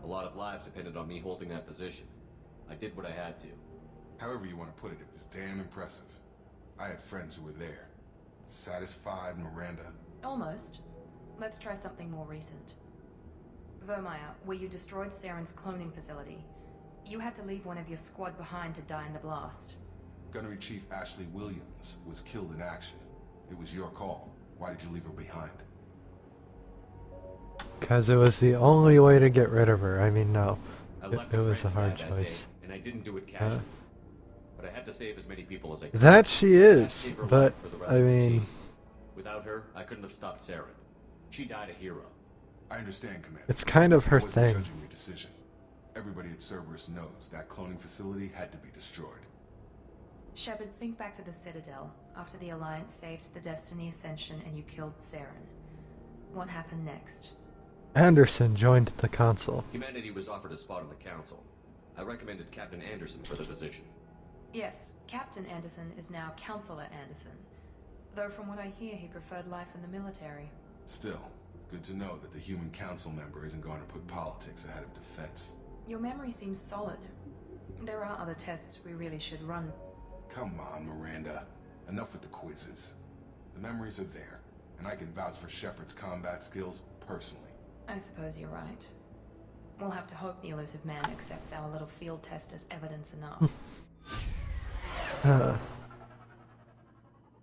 A lot of lives depended on me holding that position. I did what I had to. However you want to put it, it was damn impressive. I had friends who were there. Satisfied, Miranda? Almost. Let's try something more recent. Vermeer, where you destroyed Saren's cloning facility. You had to leave one of your squad behind to die in the blast. Gunnery Chief Ashley Williams was killed in action. It was your call. Why did you leave her behind? Because it was the only way to get rid of her. I mean, no. I It left a was a friend hard to die that choice. day, and I didn't do it casually. But I had to save as many people as I could. That she I had to is, save her but, life for the rest I of the mean... team. Without her, I couldn't have stopped Saren. She died a hero. I understand, Commander. It's kind of her I wasn't thing. judging your decision. Everybody at Cerberus knows that cloning facility had to be destroyed. Shepard, think back to the Citadel, after the Alliance saved the Destiny Ascension and you killed Saren. What happened next? Anderson joined the council. Humanity was offered a spot on the council. I recommended Captain Anderson for the position. Yes, Captain Anderson is now Counselor Anderson. Though from what I hear, he preferred life in the military. Still, good to know that the human council member isn't going to put politics ahead of defense. Your memory seems solid. There are other tests we really should run. Come on, Miranda. Enough with the quizzes. The memories are there, and I can vouch for Shepard's combat skills personally. I suppose you're right. We'll have to hope the elusive man accepts our little field test as evidence enough.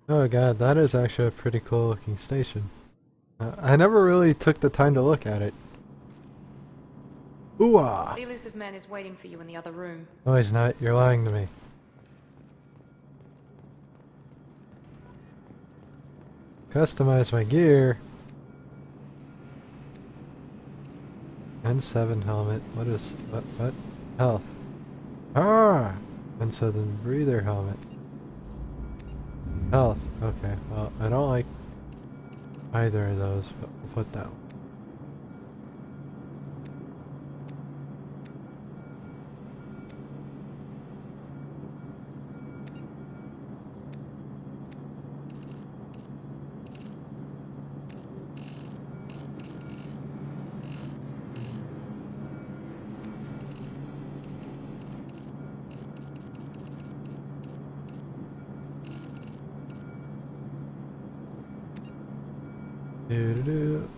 Oh god, that is actually a pretty cool looking station. I never really took the time to look at it. Ooh-ah! The elusive man is waiting for you in the other room. No, he's not. You're lying to me. Customize my gear. N7 helmet. What? Health. Ah! N7 breather helmet. Health. Okay, well, I don't like either of those, but we'll put that one.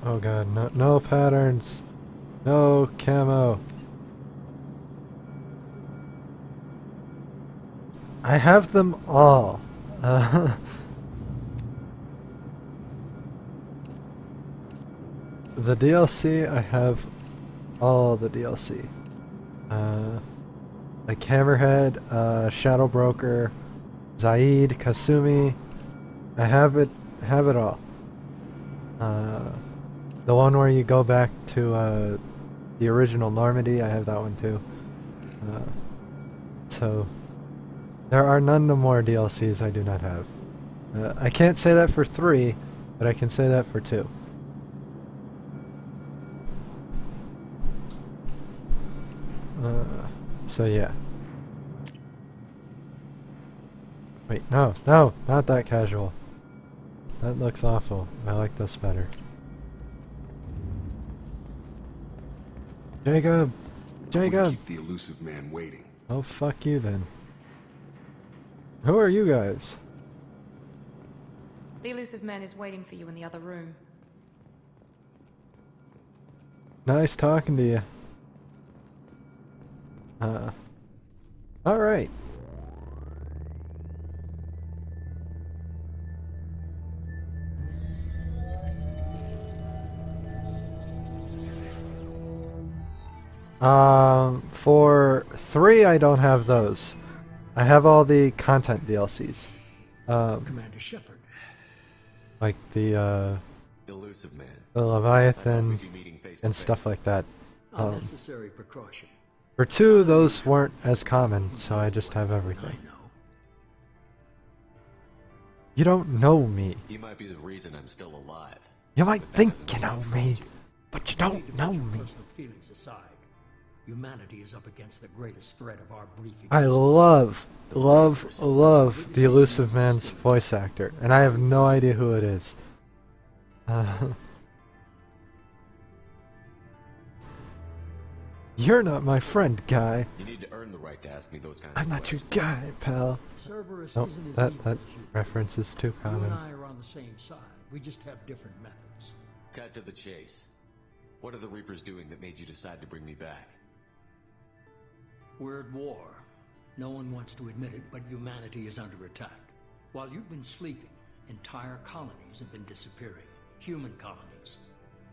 Oh god, no patterns. No camo. I have them all. The DLC, I have all the DLC. Like Hammerhead, Shadow Broker, Zaid, Kasumi. I have it all. The one where you go back to the original Normandy, I have that one too. So there are none no more DLCs I do not have. I can't say that for 3, but I can say that for 2. So yeah. Wait, no, not that casual. That looks awful. I like this better. Jacob! Jacob! Keep the elusive man waiting. Oh, fuck you then. Who are you guys? The elusive man is waiting for you in the other room. Nice talking to you. Alright. For 3, I don't have those. I have all the content DLCs. Commander Shepard. Like the Elusive man. Leviathan and stuff like that. Unnecessary precaution. For 2, those weren't as common, so I just have everything. I know. You don't know me. He might be the reason I'm still alive. You might But that think doesn't you know mean I me, trust you. but you don't know me. Personal feelings aside, humanity is up against the greatest threat of our brief I love the Elusive Man's voice actor, and I have no idea who it is. You're not my friend, guy. You need to earn the right to ask me those kinds I'm of not your questions. guy, pal. Cerberus Oh, isn't as that evil that as you. reference is too You common. and I are on the same side. We just have different methods. Cut to the chase. What are the Reapers doing that made you decide to bring me back? We're at war. No one wants to admit it, but humanity is under attack. While you've been sleeping, entire colonies have been disappearing. Human colonies.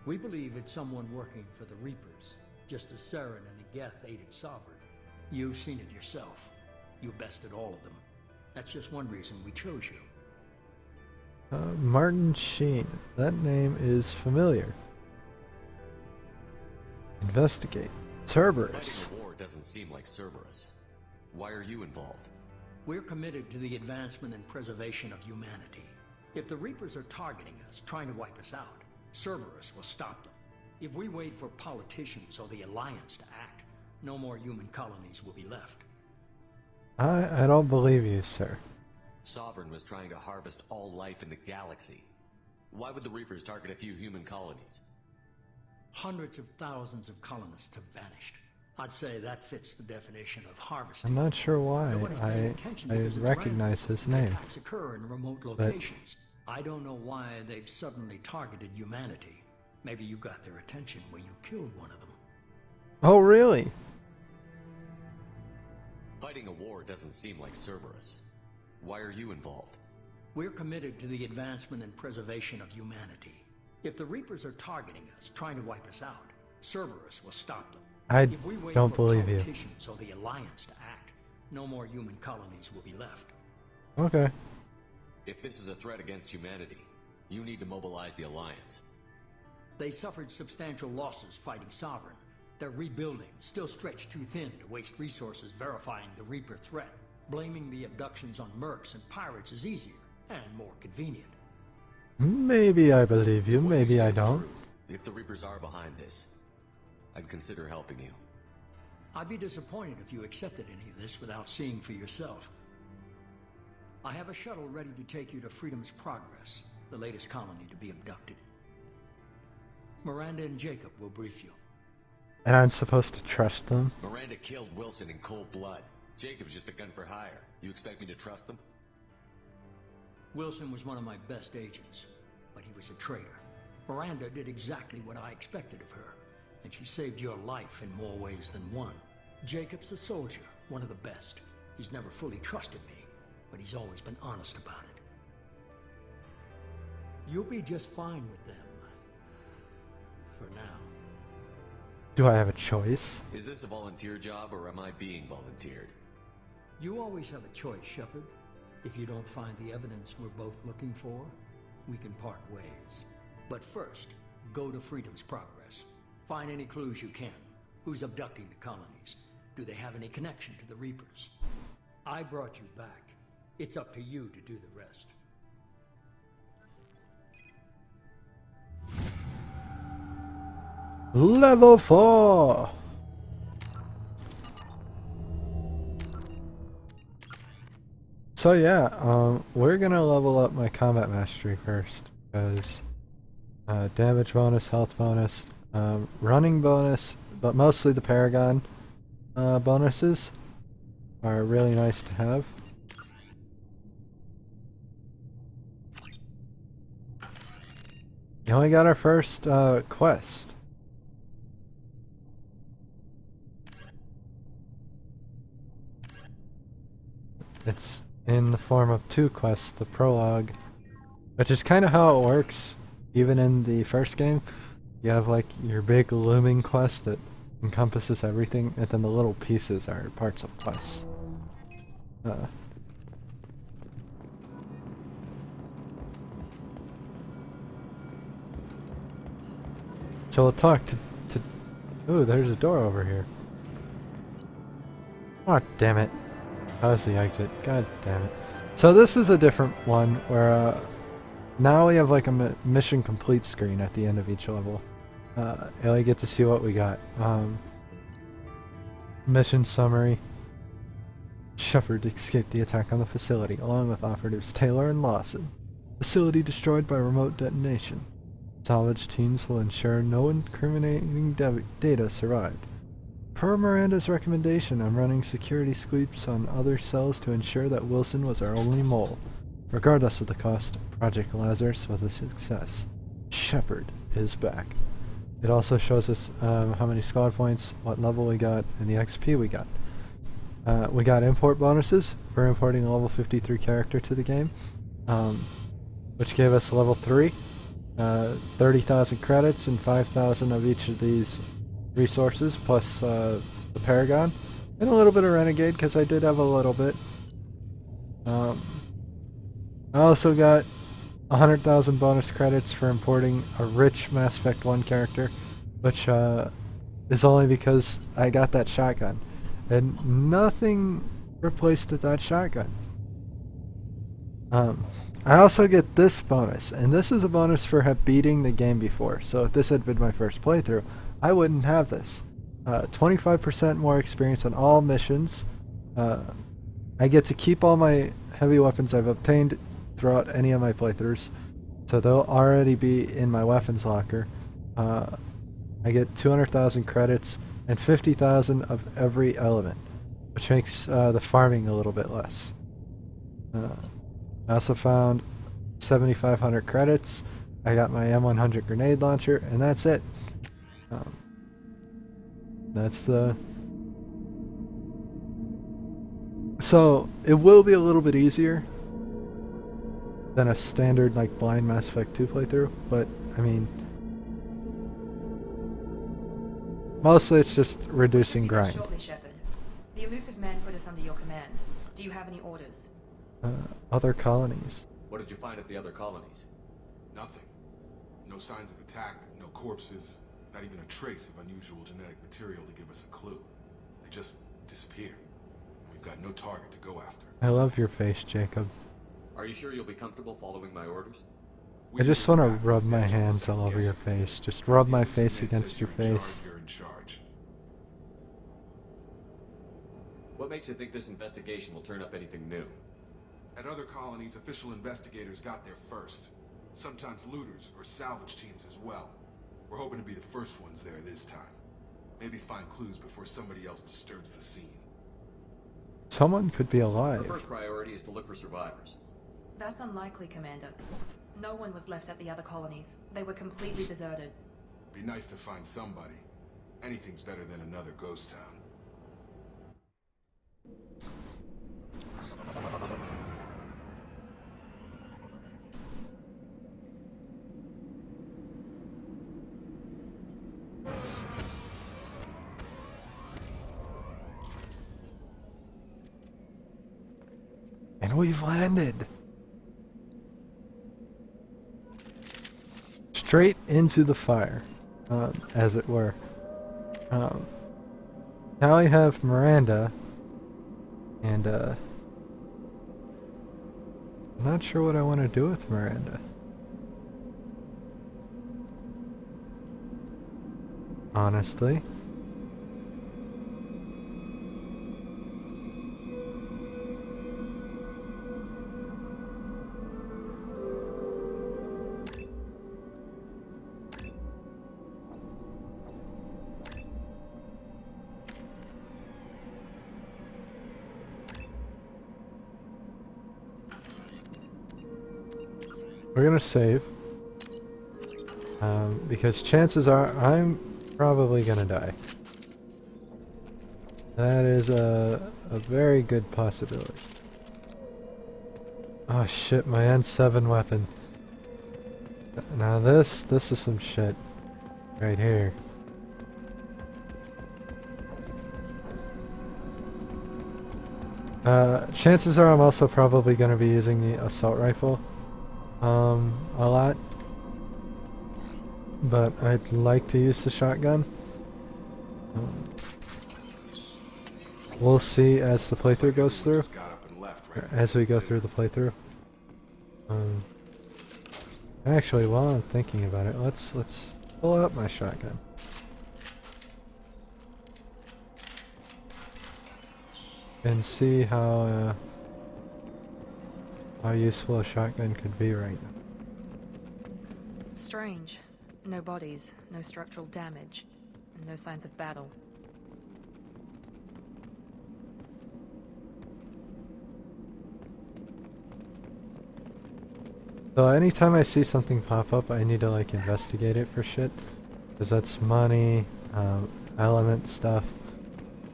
We believe it's someone working for the Reapers, just as Saren and the Geth aided Sovereign. You've seen it yourself. You bested all of them. That's just one reason we chose you. Martin Sheen. That name is familiar. Investigate. Cerberus. Fighting a war doesn't seem like Cerberus. Why are you involved? We're committed to the advancement and preservation of humanity. If the Reapers are targeting us, trying to wipe us out, Cerberus will stop them. If we wait for politicians or the Alliance to act, no more human colonies will be left. I don't believe you, sir. Sovereign was trying to harvest all life in the galaxy. Why would the Reapers target a few human colonies? Hundreds of thousands of colonists have vanished. I'd say that fits the definition of harvesting. I'm not sure why. Nobody's paying I attention because it's recognize random. his name. Attacks occur in remote locations. I don't know why they've suddenly targeted humanity. Maybe you got their attention when you killed one of them. Oh, really? Fighting a war doesn't seem like Cerberus. Why are you involved? We're committed to the advancement and preservation of humanity. If the Reapers are targeting us, trying to wipe us out, Cerberus will stop them. I If we wait don't for believe you. politicians or the Alliance to act, no more human colonies will be left. Okay. If this is a threat against humanity, you need to mobilize the Alliance. They suffered substantial losses fighting Sovereign. They're rebuilding, still stretched too thin to waste resources verifying the Reaper threat. Blaming the abductions on mercs and pirates is easier and more convenient. Maybe I believe you, What maybe say I is don't. true. If the Reapers are behind this, I'd consider helping you. I'd be disappointed if you accepted any of this without seeing for yourself. I have a shuttle ready to take you to Freedom's Progress, the latest colony to be abducted. Miranda and Jacob will brief you. And I'm supposed to trust them? Miranda killed Wilson in cold blood. Jacob's just a gun for hire. You expect me to trust them? Wilson was one of my best agents, but he was a traitor. Miranda did exactly what I expected of her, and she saved your life in more ways than one. Jacob's a soldier, one of the best. He's never fully trusted me, but he's always been honest about it. You'll be just fine with them. For now. Do I have a choice? Is this a volunteer job or am I being volunteered? You always have a choice, Shepard. If you don't find the evidence we're both looking for, we can part ways. But first, go to Freedom's Progress. Find any clues you can. Who's abducting the colonies? Do they have any connection to the Reapers? I brought you back. It's up to you to do the rest. Level 4! So yeah, we're gonna level up my combat mastery first, because damage bonus, health bonus, running bonus, but mostly the Paragon bonuses are really nice to have. We only got our first quest. it's in the form of 2 quests, the prologue, which is kind of how it works even in the first game. You have like your big looming quest that encompasses everything, and then the little pieces are parts of quests. So we'll talk to ooh, there's a door over here. Oh, damn it. How's the exit? God damn it. So this is a different one where now we have like a mission complete screen at the end of each level. And we get to see what we got. Mission summary. Shepard escaped the attack on the facility, along with operatives Taylor and Lawson. Facility destroyed by remote detonation. Salvage teams will ensure no incriminating data survived. Per Miranda's recommendation, I'm running security sweeps on other cells to ensure that Wilson was our only mole. Regardless of the cost, Project Lazarus was a success. Shepard is back. It also shows us how many squad points, what level we got, and the XP we got. We got import bonuses for importing a level 53 character to the game, which gave us level 3, 30,000 credits and 5,000 of each of these resources, plus the Paragon, and a little bit of Renegade, because I did have a little bit. I also got 100,000 bonus credits for importing a rich Mass Effect 1 character, which is only because I got that shotgun. And nothing replaced that shotgun. I also get this bonus, and this is a bonus for beating the game before. So if this had been my first playthrough, I wouldn't have this. 25% more experience on all missions. I get to keep all my heavy weapons I've obtained throughout any of my playthroughs, so they'll already be in my weapons locker. I get 200,000 credits and 50,000 of every element, which makes the farming a little bit less. I also found 7,500 credits. I got my M100 grenade launcher, and that's it. That's the... So, it will be a little bit easier than a standard like blind Mass Effect 2 playthrough, but I mean, mostly it's just reducing grind. Shortly, Shepard. The elusive man put us under your command. Do you have any orders? Other colonies. What did you find at the other colonies? Nothing. No signs of attack, no corpses, not even a trace of unusual genetic material to give us a clue. They just disappear. We've got no target to go after. I love your face, Jacob. Are you sure you'll be comfortable following my orders? I just want to rub my hands all over your face. Just rub my face against your face. You're in charge. What makes you think this investigation will turn up anything new? At other colonies, official investigators got there first. Sometimes looters or salvage teams as well. We're hoping to be the first ones there this time. Maybe find clues before somebody else disturbs the scene. Someone could be alive. Our first priority is to look for survivors. That's unlikely, Commander. No one was left at the other colonies. They were completely deserted. Be nice to find somebody. Anything's better than another ghost town. And we've landed. Straight into the fire, as it were. Now we have Miranda, and I'm not sure what I want to do with Miranda. Honestly. We're gonna save, because chances are I'm probably gonna die. That is a very good possibility. Oh shit, my N7 weapon. Now this is some shit. Right here. Chances are I'm also probably going to be using the assault rifle. A lot. But I'd like to use the shotgun. We'll see as the playthrough goes through. Or as we go through the playthrough. Actually, while I'm thinking about it, let's pull out my shotgun. And see how useful a shotgun could be right now. Strange. No bodies, no structural damage, and no signs of battle. So anytime I see something pop up, I need to like investigate it for shit. Because that's money, element stuff.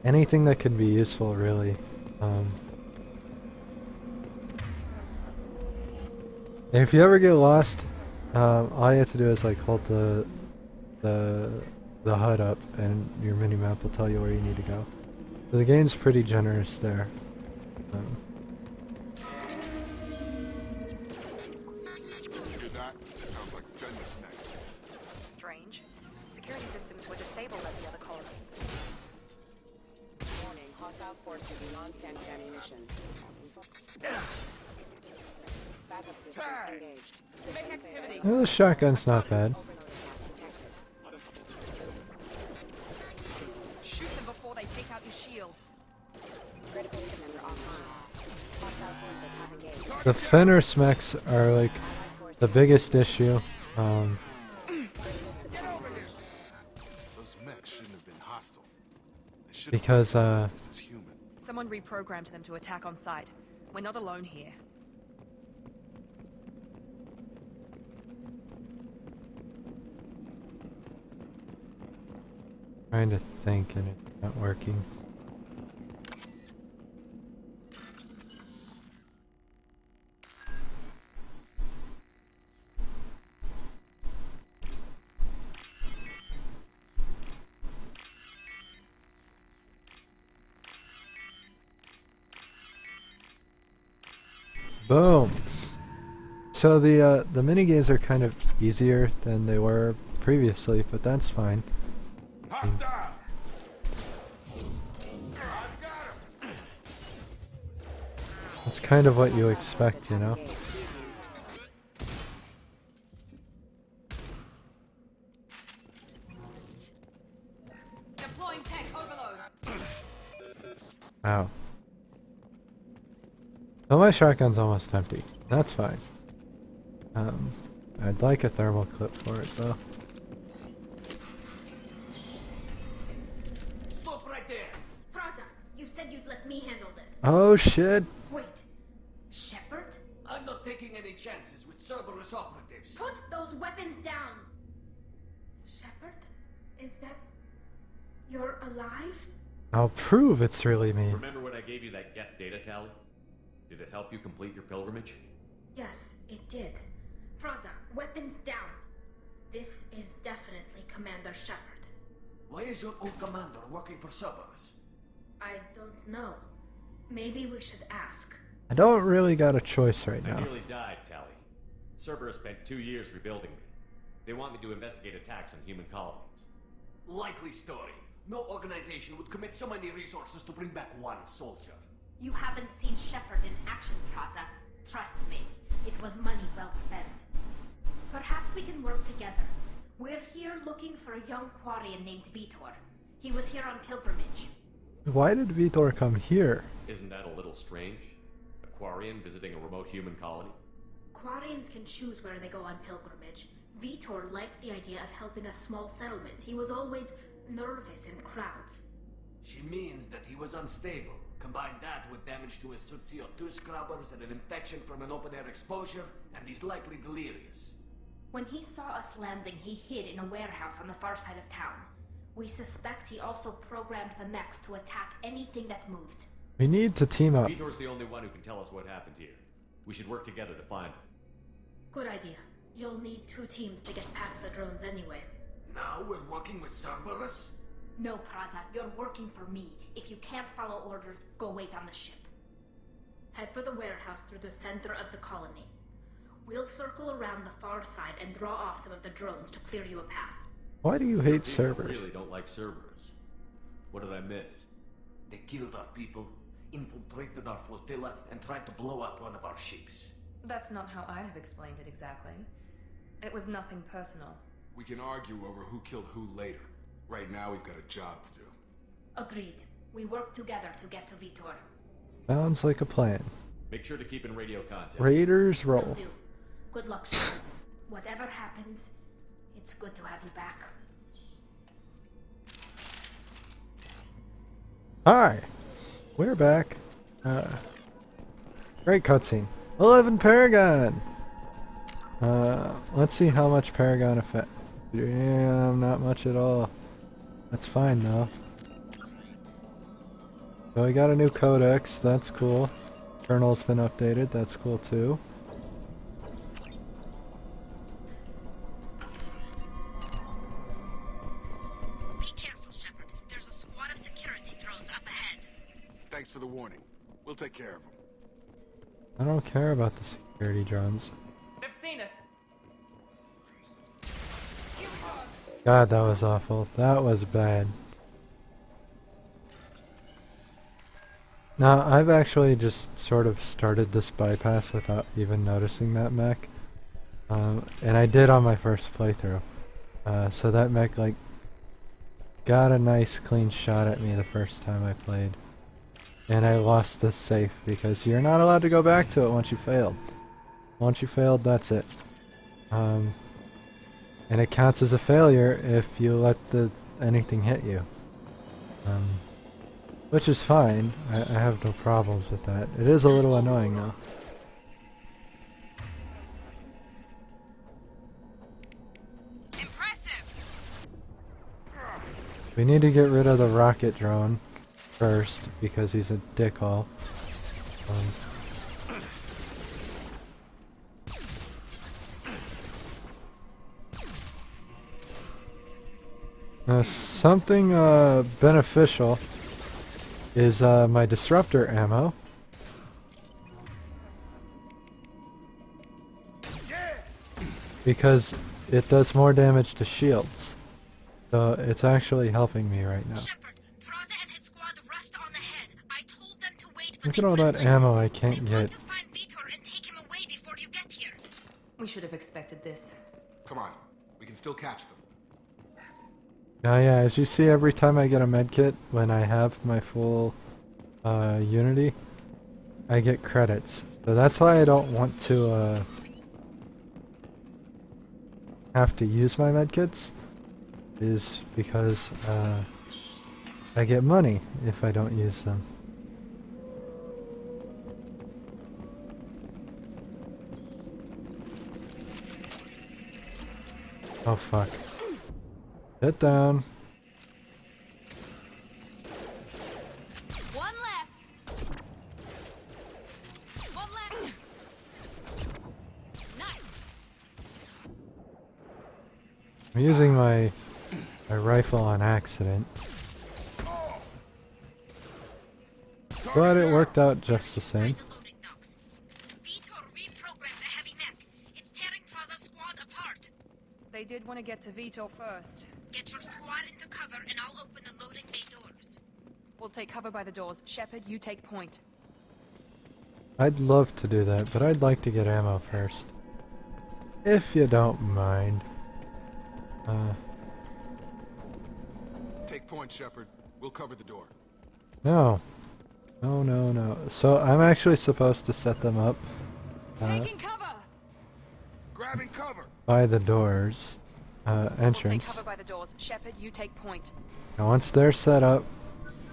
Anything that could be useful, really. And if you ever get lost, all you have to do is like hold the HUD up, and your minimap will tell you where you need to go. So the game's pretty generous there. Strange. Security systems were disabled at the other colonies. Warning, hostile forces non-standard ammunition. Backup systems engaged. Big activity. Well, the shotgun's not bad. Shoot them before they take out your shields. Critical defender offline. Hostile forces have engaged. The Fenner smecks are like the biggest issue. Those mechs shouldn't have been hostile. They should have Because been just as human. Someone reprogrammed them to attack on sight. We're not alone here. Trying to think and it's not working. Boom. So the mini games are kind of easier than they were previously, but that's fine. Hostile! I've got him! That's kind of what you expect, you know? Deploying tank overload. Ow. Well, my shotgun's almost empty. That's fine. I'd like a thermal clip for it, though. Stop right there! Praza, you said you'd let me handle this. Oh, shit! Wait. Shepard? I'm not taking any chances with Cerberus operatives. Put those weapons down! Shepard? Is that... You're alive? I'll prove it's really me. Remember when I gave you that Geth data tally? Did it help you complete your pilgrimage? Yes, it did. Praza, weapons down. This is definitely Commander Shepard. Why is your old commander working for Cerberus? I don't know. Maybe we should ask. I don't really got a choice right I now. nearly died, Tally. Cerberus spent 2 years rebuilding me. They want me to investigate attacks on human colonies. Likely story. No organization would commit so many resources to bring back one soldier. You haven't seen Shepard in action, Praza. Trust me, it was money well spent. Perhaps we can work together. We're here looking for a young Quarian named Vitor. He was here on pilgrimage. Why did Vitor come here? Isn't that a little strange? A Quarian visiting a remote human colony? Quarians can choose where they go on pilgrimage. Vitor liked the idea of helping a small settlement. He was always nervous in crowds. She means that he was unstable. Combine that with damage to his suit CO2 scrubbers and an infection from an open-air exposure, and he's likely delirious. When he saw us landing, he hid in a warehouse on the far side of town. We suspect he also programmed the mechs to attack anything that moved. We need to team up. Vitor's the only one who can tell us what happened here. We should work together to find him. Good idea. You'll need 2 teams to get past the drones anyway. Now we're working with Cerberus? No, Praza, you're working for me. If you can't follow orders, go wait on the ship. Head for the warehouse through the center of the colony. We'll circle around the far side and draw off some of the drones to clear you a path. Why do you hate People Cerberus? really don't like Cerberus. What did I miss? They killed our people, infiltrated our flotilla, and tried to blow up one of our ships. That's not how I'd have explained it exactly. It was nothing personal. We can argue over who killed who later. Right now, we've got a job to do. Agreed. We work together to get to Vitor. Sounds like a plan. Make sure to keep in radio contact. Raiders Will roll. do. Good luck, Shepard. Whatever happens, it's good to have you back. Hi, we're back. Great cutscene. 11 Paragon. Let's see how much Paragon effect. Damn, not much at all. That's fine though. So we got a new codex. That's cool. Journal's been updated. That's cool too. Be careful, Shepard. There's a squad of security drones up ahead. Thanks for the warning. We'll take care of them. I don't care about the security drones. They've seen us. God, that was awful. That was bad. Now, I've actually just sort of started this bypass without even noticing that mech. And I did on my first playthrough. So that mech, like, got a nice clean shot at me the first time I played. And I lost the safe because you're not allowed to go back to it once you failed. Once you failed, that's it. And it counts as a failure if you let anything hit you. Which is fine. I have no problems with that. It is a little annoying though. Impressive. We need to get rid of the rocket drone first because he's a dickhole. Something beneficial is my disruptor ammo. Because it does more damage to shields. So it's actually helping me right now. Shepard, Praza and his squad rushed on ahead. I told them to wait, but Look they at all that wouldn't listen. ammo I can't I'm get. going to find Vitor and take him away before you get here. We should have expected this. Come on. We can still catch them. Yeah, as you see every time I get a medkit, when I have my full Unity, I get credits. So that's why I don't want to have to use my medkits, is because I get money if I don't use them. Oh fuck. Sit down. One less. One less. Nice. I'm using my rifle on accident. But it worked out just the same. Vitor reprogrammed the heavy mech. It's tearing Praza's squad apart. They did want to get to Vitor first. Get your squad into cover and I'll open the loading bay doors. We'll take cover by the doors. Shepard, you take point. I'd love to do that, but I'd like to get ammo first. If you don't mind. Take point, Shepard. We'll cover the door. No. No, no, no. So I'm actually supposed to set them up Taking cover. Grabbing cover. by the doors. We'll take Entrance. cover by the doors. Shepard, you take point. And once they're set up,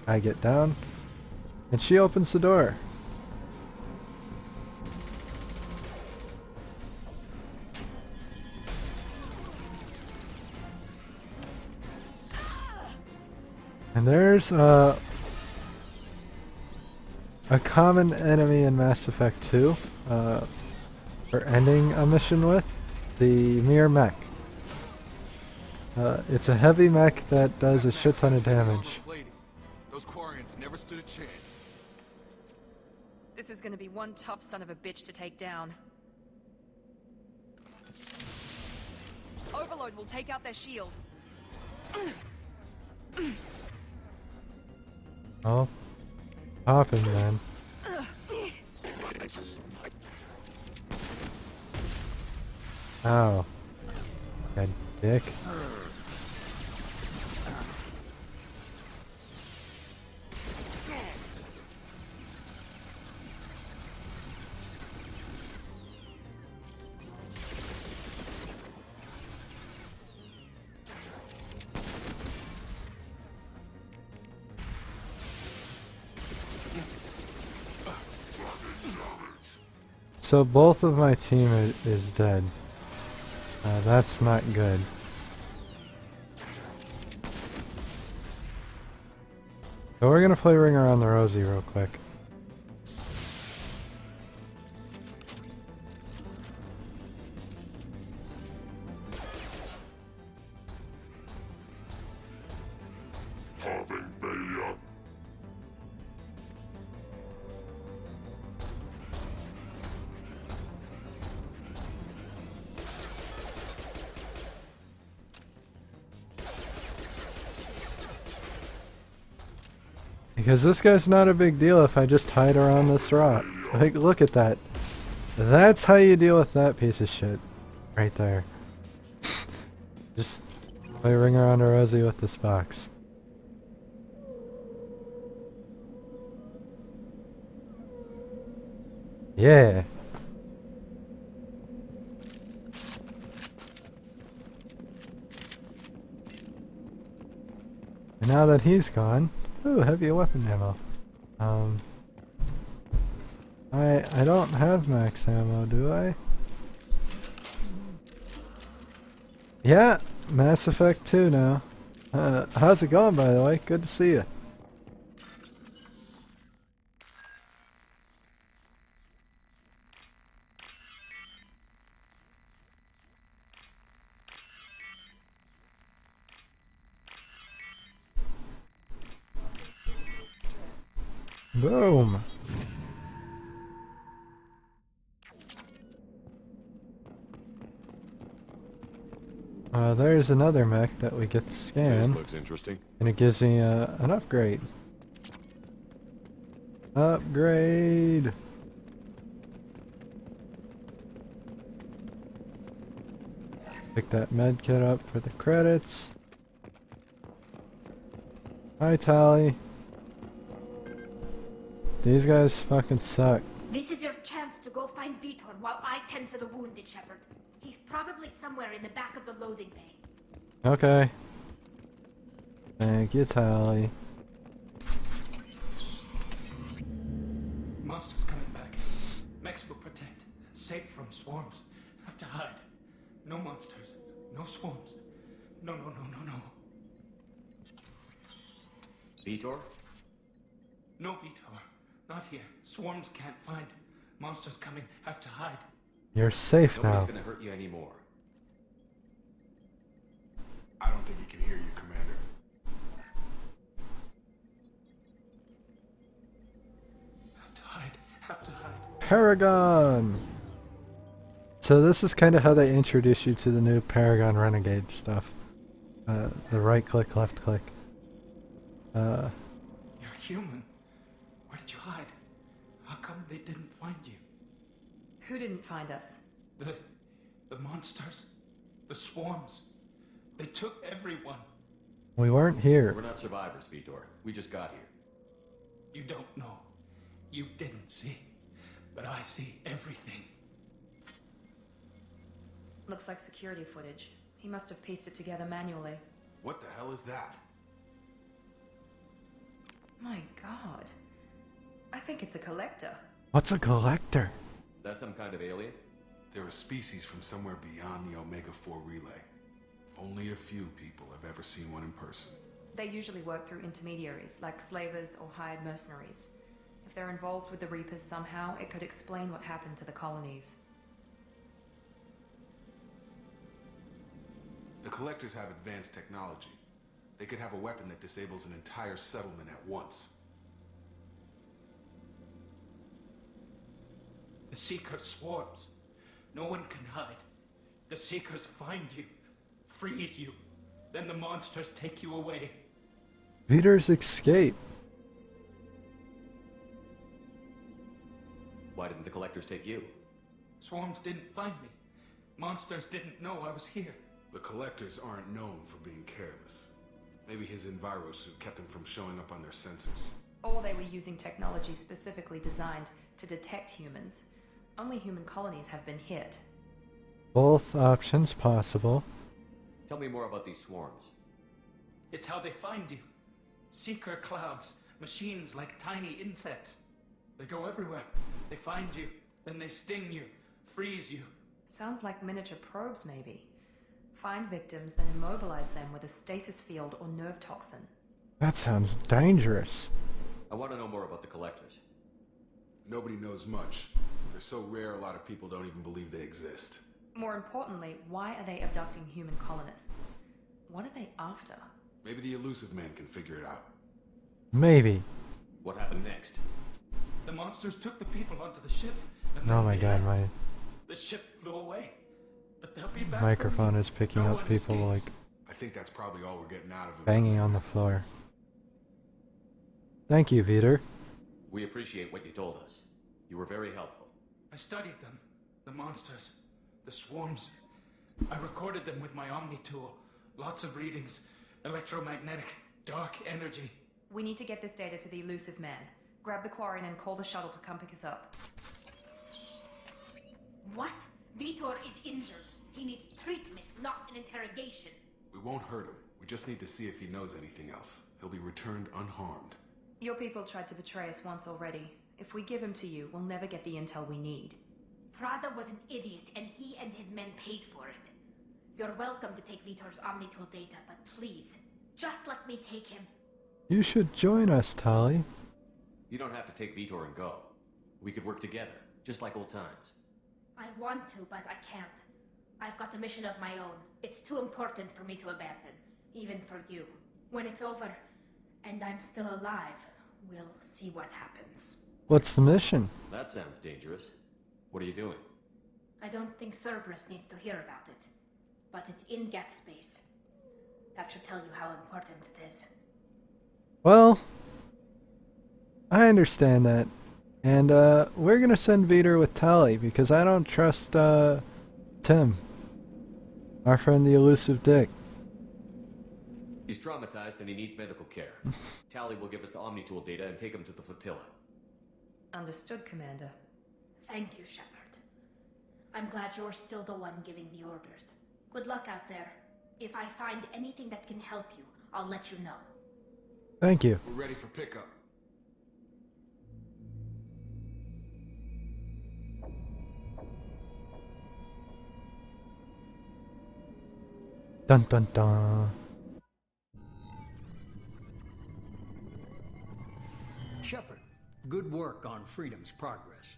I get down, and she opens the door. And there's a common enemy in Mass Effect 2 for ending a mission with, the Mirror Mech. It's a heavy mech that does a shit ton of damage. Those Quarians never stood a chance. This is gonna be one tough son of a bitch to take down. Overload will take out their shields. Oh, popping then. Ow. That dick. So both of my team is dead. That's not good. So we're gonna play Ring Around the Rosie real quick. Having failure. Because this guy's not a big deal if I just hide around this rock. Like, look at that. That's how you deal with that piece of shit. Right there. Just play Ring Around a Rosie with this box. Yeah. And now that he's gone, ooh, heavy weapon ammo. I don't have max ammo, do I? Yeah, Mass Effect 2 now. How's it going, by the way? Good to see you. Boom. There's another mech that we get to scan. This looks interesting. And it gives me an upgrade. Upgrade! Pick that med kit up for the credits. Hi, Tally. These guys fucking suck. This is your chance to go find Vitor while I tend to the wounded, Shepard. He's probably somewhere in the back of the loading bay. Okay. Thank you, Tally. Monsters coming back. Mechs will protect. Safe from swarms. Have to hide. No monsters. No swarms. No. Vitor? No, Vitor. Not here. Swarms can't find. Monsters coming. Have to hide. You're safe Nobody's now. gonna hurt you anymore. I don't think he can hear you, Commander. Have to hide. Have to hide. Paragon! So this is kind of how they introduce you to the new Paragon Renegade stuff. The right click, left click. You're human. Where did you hide? How come they didn't find you? Who didn't find us? The monsters. The swarms. They took everyone. We weren't here. We're not survivors, Vitor. We just got here. You don't know. You didn't see. But I see everything. Looks like security footage. He must have pieced it together manually. What the hell is that? My god. I think it's a collector. What's a collector? Is that some kind of alien? They're a species from somewhere beyond the Omega-4 relay. Only a few people have ever seen one in person. They usually work through intermediaries, like slavers or hired mercenaries. If they're involved with the Reapers somehow, it could explain what happened to the colonies. The Collectors have advanced technology. They could have a weapon that disables an entire settlement at once. The Seeker swarms. No one can hide. The Seekers find you, freeze you, then the monsters take you away. Vitor's escape. Why didn't the Collectors take you? Swarms didn't find me. Monsters didn't know I was here. The Collectors aren't known for being careless. Maybe his Enviro suit kept him from showing up on their sensors. Or they were using technology specifically designed to detect humans. Only human colonies have been hit. Both options possible. Tell me more about these swarms. It's how they find you. Seeker clouds, machines like tiny insects. They go everywhere. They find you, then they sting you, freeze you. Sounds like miniature probes, maybe. Find victims, then immobilize them with a stasis field or nerve toxin. That sounds dangerous. I want to know more about the Collectors. Nobody knows much. They're so rare, a lot of people don't even believe they exist. More importantly, why are they abducting human colonists? What are they after? Maybe the Elusive Man can figure it out. Maybe. What happened next? The monsters took the people onto the ship. And Oh then my they god, left. my The ship flew away. But they'll be back. microphone for me. is picking No up one people escapes. like I think that's probably all we're getting out of him. banging on the floor. Thank you, Vitor. We appreciate what you told us. You were very helpful. I studied them. The monsters. The swarms. I recorded them with my Omni tool. Lots of readings. Electromagnetic. Dark energy. We need to get this data to the Elusive Man. Grab the Quarian and call the shuttle to come pick us up. What? Vitor is injured. He needs treatment, not an interrogation. We won't hurt him. We just need to see if he knows anything else. He'll be returned unharmed. Your people tried to betray us once already. If we give him to you, we'll never get the intel we need. Praza was an idiot, and he and his men paid for it. You're welcome to take Vitor's Omnitool data, but please, just let me take him. You should join us, Tali. You don't have to take Vitor and go. We could work together, just like old times. I want to, but I can't. I've got a mission of my own. It's too important for me to abandon, even for you. When it's over, and I'm still alive, we'll see what happens. What's the mission? That sounds dangerous. What are you doing? I don't think Cerberus needs to hear about it, but it's in Geth space. That should tell you how important it is. Well, I understand that. And we're gonna send Vitor with Tali because I don't trust Tim. Our friend the elusive Dick. He's traumatized and he needs medical care. Tali will give us the Omnitool data and take him to the flotilla. Understood, Commander. Thank you, Shepard. I'm glad you're still the one giving the orders. Good luck out there. If I find anything that can help you, I'll let you know. Thank you. We're ready for pickup. Dun dun dun. Shepard, good work on Freedom's progress.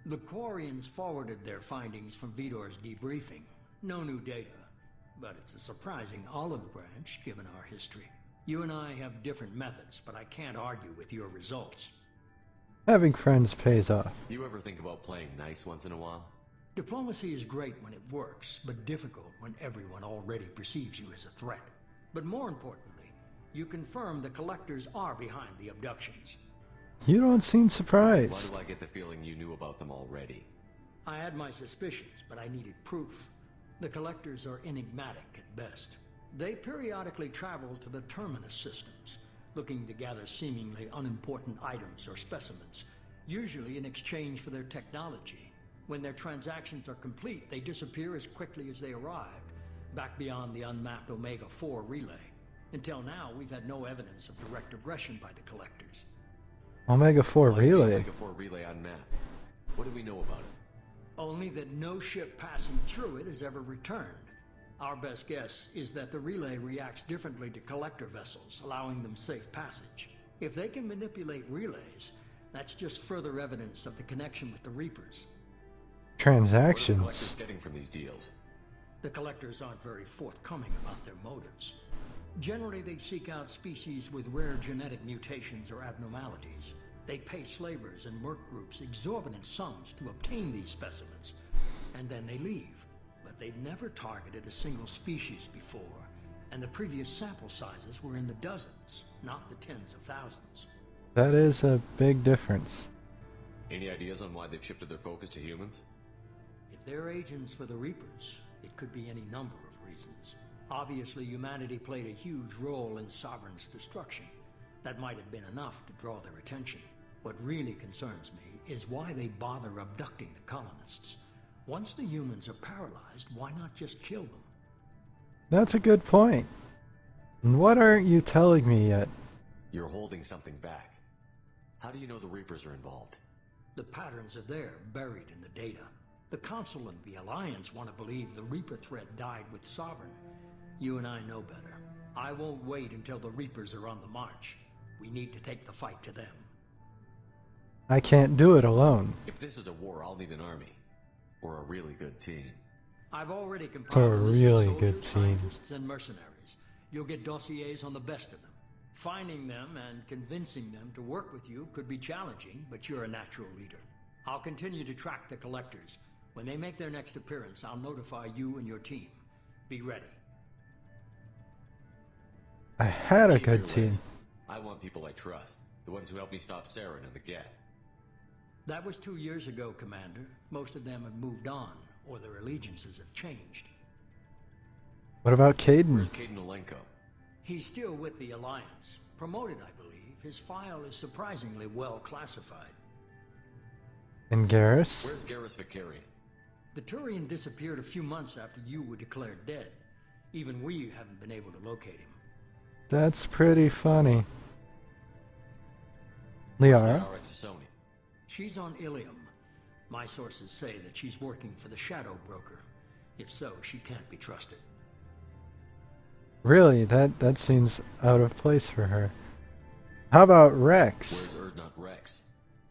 The Quarians forwarded their findings from Vitor's debriefing. No new data, but it's a surprising olive branch given our history. You and I have different methods, but I can't argue with your results. Having friends pays off. You ever think about playing nice once in a while? Diplomacy is great when it works, but difficult when everyone already perceives you as a threat. But more importantly, you confirm the Collectors are behind the abductions. You don't seem Why surprised. do I get the feeling you knew about them already? I had my suspicions, but I needed proof. The Collectors are enigmatic at best. They periodically travel to the Terminus systems, looking to gather seemingly unimportant items or specimens, usually in exchange for their technology. When their transactions are complete, they disappear as quickly as they arrived, back beyond the unmapped Omega-4 relay. Until now, we've had no evidence of direct aggression by the Collectors. Omega-4 Why is the relay. Omega-4 relay unmapped? What do we know about it? Only that no ship passing through it has ever returned. Our best guess is that the relay reacts differently to Collector vessels, allowing them safe passage. If they can manipulate relays, That's just further evidence of the connection with the Reapers. What are the collectors Transactions. getting from these deals? The collectors aren't very forthcoming about their motives. Generally, they seek out species with rare genetic mutations or abnormalities. They pay slavers and work groups exorbitant sums to obtain these specimens, and then they leave. But they've never targeted a single species before, and the previous sample sizes were in the dozens, not the tens of thousands. That is a big difference. Any ideas on why they've shifted their focus to humans? If they're agents for the Reapers, it could be any number of reasons. Obviously, humanity played a huge role in Sovereign's destruction. That might have been enough to draw their attention. What really concerns me is why they bother abducting the colonists. Once the humans are paralyzed, why not just kill them? That's a good point. And what aren't you telling me yet? You're holding something back. How do you know the Reapers are involved? The patterns are there, buried in the data. The Council and the Alliance want to believe the Reaper threat died with Sovereign. You and I know better. I won't wait until the Reapers are on the march. We need to take the fight to them. I can't do it alone. If this is a war, I'll need an army. Or a really good team. I've already For compiled a a list really of good soldiers, team. scientists, and mercenaries. You'll get dossiers on the best of them. Finding them and convincing them to work with you could be challenging, but you're a natural leader. I'll continue to track the collectors. When they make their next appearance, I'll notify you and your team. Be ready. I had a Keep good your team. list. I want people I trust. The ones who helped me stop Saren and the Geth. That was 2 years ago, Commander. Most of them have moved on, or their allegiances have changed. What about Caden? Where's Caden Olenko? He's still with the Alliance. Promoted, I believe. His file is surprisingly well classified. And Garrus? Where's Garrus Vicarian? The Turian disappeared a few months after you were declared dead. Even we haven't been able to locate him. That's pretty funny. Liara? Alright, Sony. She's on Ilium. My sources say that she's working for the Shadow Broker. If so, she can't be trusted. Really? That seems out of place for her. How about Rex? Where's Erdnot Rex?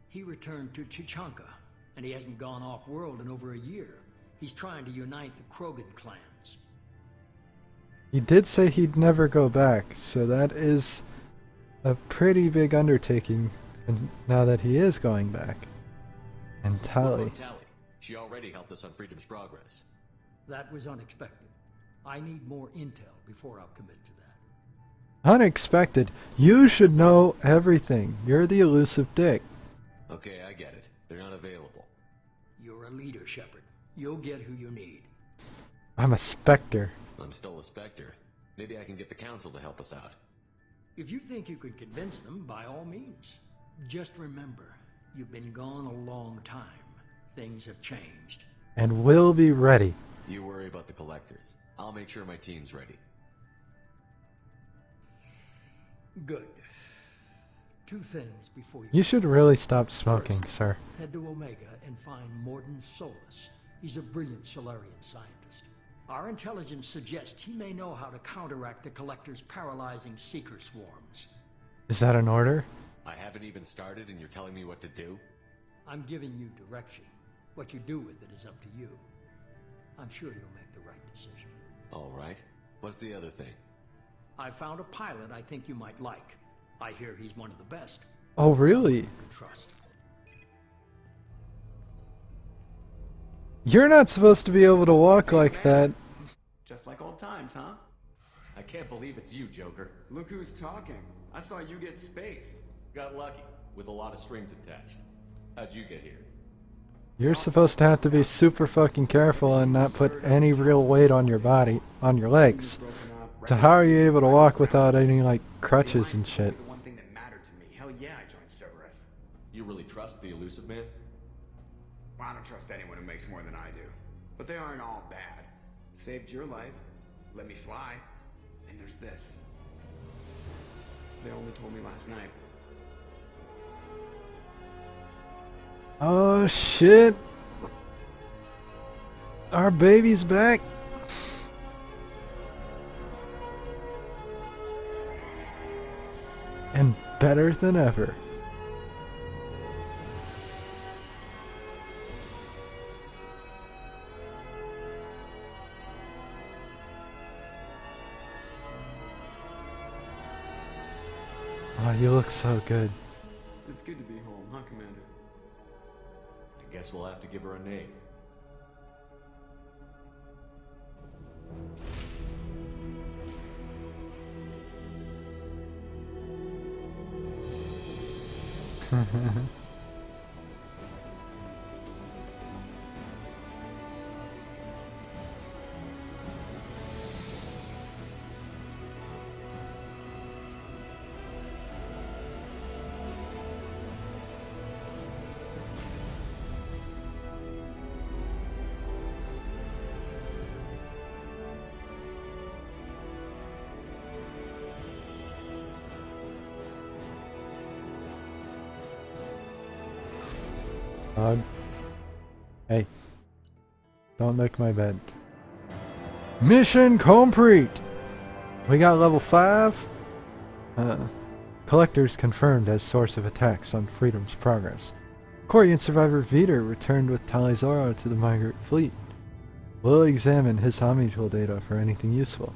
He returned to Chichanka, and he hasn't gone off-world in over a year. He's trying to unite the Krogan clans. He did say he'd never go back, so that is a pretty big undertaking now that he is going back. And What Tali. about Tali? She already helped us on Freedom's Progress. That was unexpected. I need more intel before I'll commit to that. Unexpected. You should know everything. You're the elusive dick. Okay, I get it. They're not available. You're a leader, Shepard. You'll get who you need. I'm a Spectre. I'm still a Spectre. Maybe I can get the Council to help us out. If you think you can convince them, by all means. Just remember, you've been gone a long time. Things have changed. And we'll be ready. You worry about the Collectors. I'll make sure my team's ready. Good. Two things before You should really stop smoking, sir. head to Omega and find Morden Solus. He's a brilliant Solarian scientist. Our intelligence suggests he may know how to counteract the Collector's paralyzing Seeker swarms. Is that an order? I haven't even started and you're telling me what to do? I'm giving you direction. What you do with it is up to you. I'm sure you'll make the right decision. Alright. What's the other thing? I found a pilot I think you might like. I hear he's one of the best. Oh, really? You can trust. You're not supposed to be able to walk like that. Just like old times, huh? I can't believe it's you, Joker. Look who's talking. I saw you get spaced. Got lucky, with a lot of strings attached. How'd you get here? You're supposed to have to be super fucking careful and not put any real weight on your body, on your legs. So how are you able to walk without any, like, crutches and shit? The one thing that mattered to me. Hell yeah, I joined Cerberus. You really trust the elusive man? Well, I don't trust anyone who makes more than I do. But they aren't all bad. Saved your life. Let me fly. And there's this. They only told me last night. Oh shit! Our baby's back! And better than ever. you look so good. It's good to be home, huh, Commander? I guess we'll have to give her a name. Hey. Don't lick my bed. Mission complete! We got level 5. Collectors confirmed as source of attacks on Freedom's progress. Quarian survivor Veter returned with Talizora to the migrant fleet. We'll examine his Omni tool data for anything useful.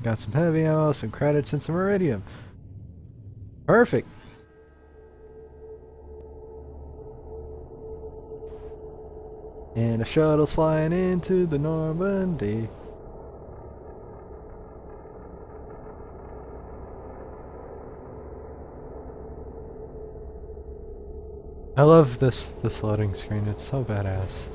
Got some heavy ammo, some credits, and some iridium. Perfect! And a shuttle's flying into the Normandy. I love this loading screen, it's so badass.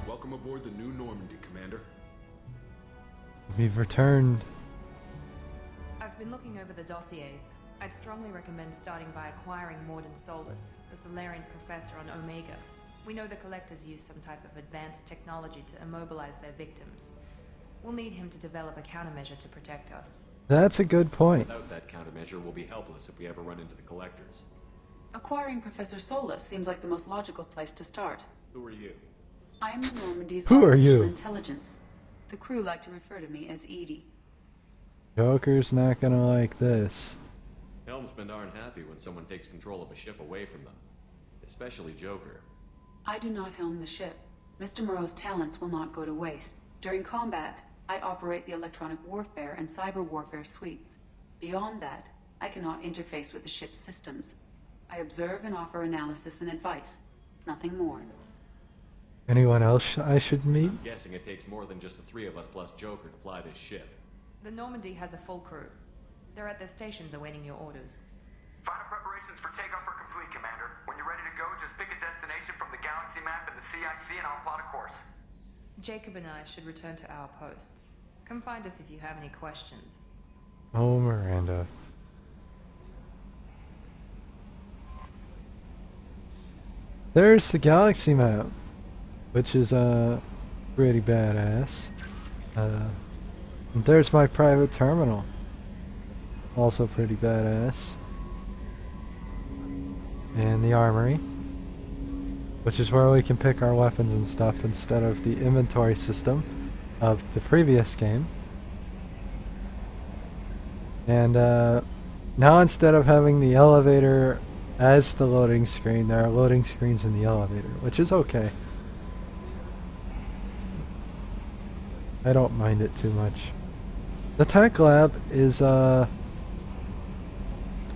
Welcome aboard the New Normandy, Commander. We've returned. I've been looking over the dossiers. I'd strongly recommend starting by acquiring Morden Solus, the Solarian professor on Omega. We know the Collectors use some type of advanced technology to immobilize their victims. We'll need him to develop a countermeasure to protect us. That's a good point. Without that countermeasure, we'll be helpless if we ever run into the Collectors. Acquiring Professor Solus seems like the most logical place to start. Who are you? I am the Normandy's Who are you? artificial intelligence. The crew like to refer to me as Edie. Joker's not gonna like this. Helmsmen aren't happy when someone takes control of a ship away from them. Especially Joker. I do not helm the ship. Mr. Moreau's talents will not go to waste. During combat, I operate the electronic warfare and cyber warfare suites. Beyond that, I cannot interface with the ship's systems. I observe and offer analysis and advice. Nothing more. Anyone else I should meet? I'm guessing it takes more than just the three of us plus Joker to fly this ship. The Normandy has a full crew. They're at their stations awaiting your orders. Final preparations for takeoff are complete, Commander. When you're ready to go, just pick a destination from the galaxy map and the CIC and I'll plot a course. Jacob and I should return to our posts. Come find us if you have any questions. Oh, Miranda. There's the galaxy map, which is pretty badass. There's my private terminal, also pretty badass. And the armory, which is where we can pick our weapons and stuff instead of the inventory system of the previous game. And now instead of having the elevator as the loading screen, there are loading screens in the elevator, which is okay. I don't mind it too much. The tech lab is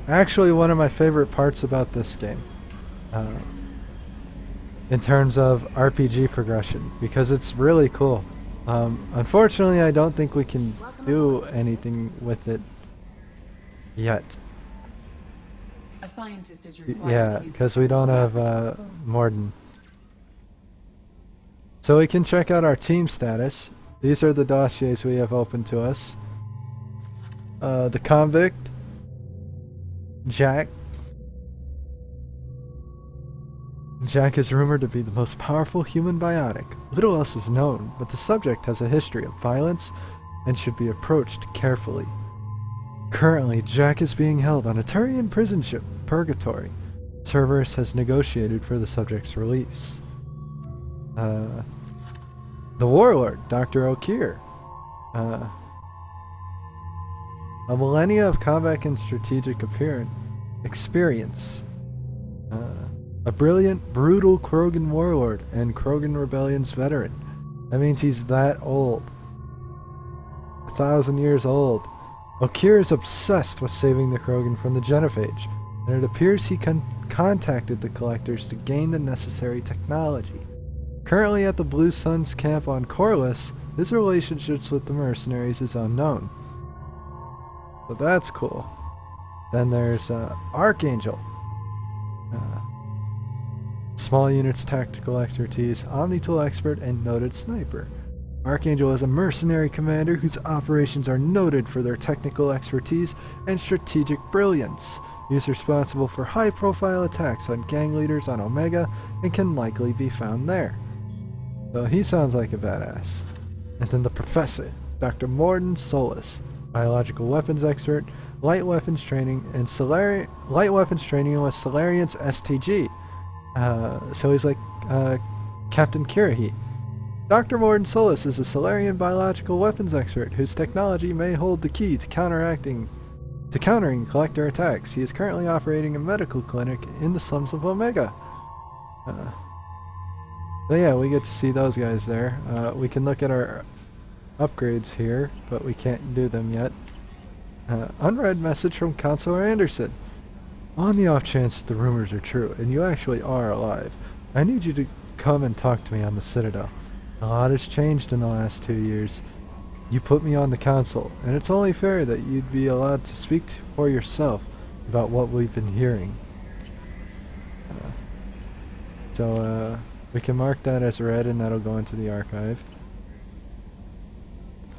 actually one of my favorite parts about this game. In terms of RPG progression, because it's really cool. Unfortunately, I don't think we can do anything with it yet. A scientist is required. Yeah, because we don't have Morden. So we can check out our team status. These are the dossiers we have open to us. The convict, Jack. Jack is rumored to be the most powerful human biotic. Little else is known, but the subject has a history of violence and should be approached carefully. Currently, Jack is being held on a Turian prison ship, Purgatory. Cerberus has negotiated for the subject's release. The Warlord, Dr. O'Keir. A millennia of combat and strategic experience. A brilliant, brutal Krogan warlord and Krogan Rebellion's veteran. That means he's that old. 1,000 years old. O'Keir is obsessed with saving the Krogan from the Genophage, and it appears he contacted the Collectors to gain the necessary technology. Currently at the Blue Suns camp on Corliss, his relationships with the mercenaries is unknown. So that's cool. Then there's Archangel. Small units tactical expertise, omni-tool expert, and noted sniper. Archangel is a mercenary commander whose operations are noted for their technical expertise and strategic brilliance. He is responsible for high-profile attacks on gang leaders on Omega and can likely be found there. So he sounds like a badass. And then the Professor, Dr. Morden Solis, biological weapons expert, light weapons training, and light weapons training with Solarian's STG. So he's like Captain Kirahi. Dr. Morden Solis is a Solarian biological weapons expert whose technology may hold the key to countering Collector attacks. He is currently operating a medical clinic in the slums of Omega. So yeah, we get to see those guys there. We can look at our upgrades here, but we can't do them yet. Unread message from Counselor Anderson. On the off chance that the rumors are true, and you actually are alive, I need you to come and talk to me on the Citadel. A lot has changed in the last 2 years. You put me on the council, and it's only fair that you'd be allowed to speak for yourself about what we've been hearing. So we can mark that as read, and that'll go into the archive.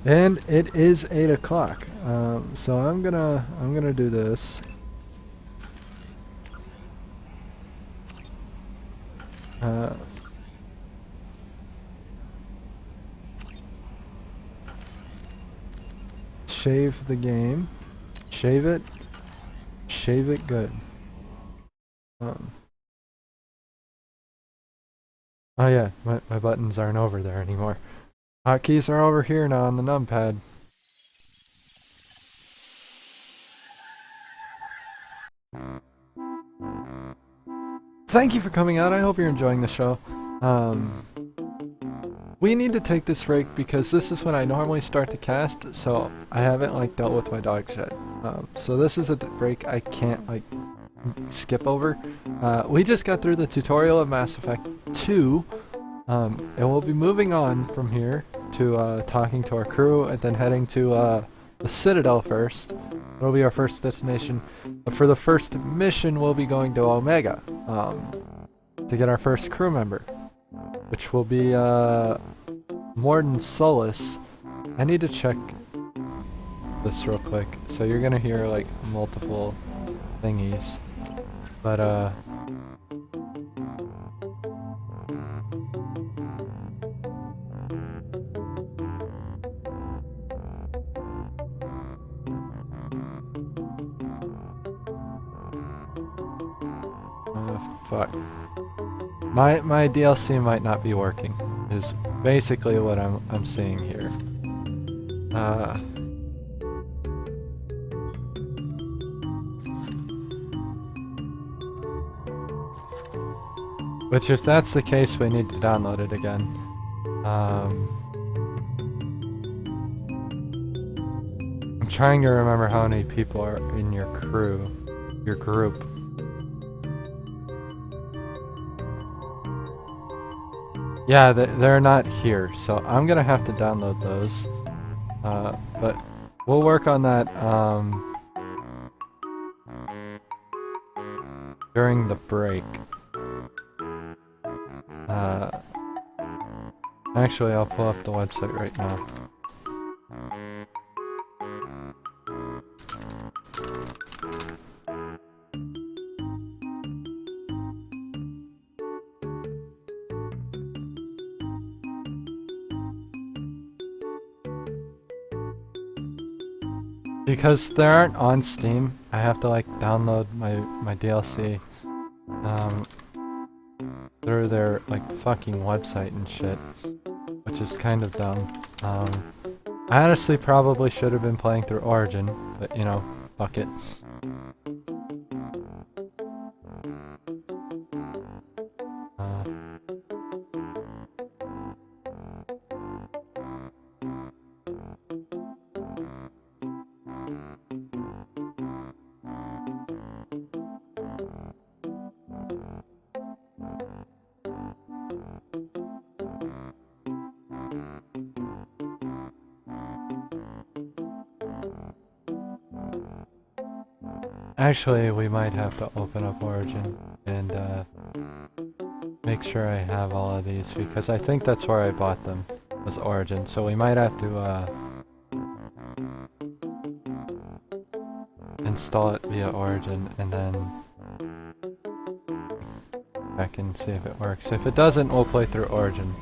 And it is 8 o'clock, so I'm gonna do this. Shave the game. Shave it. Shave it good. Oh yeah, my buttons aren't over there anymore. Hotkeys are over here now on the numpad. Thank you for coming out. I hope you're enjoying the show. We need to take this break because this is when I normally start the cast, so I haven't dealt with my dogs yet. So this is a break I can't skip over. We just got through the tutorial of Mass Effect 2, and we'll be moving on from here to talking to our crew and then heading to the Citadel first. It'll be our first destination. But for the first mission, we'll be going to Omega to get our first crew member, which will be Morden Solis. I need to check this real quick. So you're gonna hear multiple thingies, but fuck. My DLC might not be working, is basically what I'm seeing here. Which if that's the case, we need to download it again. I'm trying to remember how many people are in your group. Yeah, they're not here, so I'm gonna have to download those. But we'll work on that during the break. Actually, I'll pull up the website right now. Because they aren't on Steam, I have to download my DLC. um, through their like fucking website and shit, which is kind of dumb. I honestly probably should have been playing through Origin, but you know, fuck it. Actually, we might have to open up Origin and make sure I have all of these, because I think that's where I bought them, was Origin. So we might have to install it via Origin and then check and see if it works. If it doesn't, we'll play through Origin.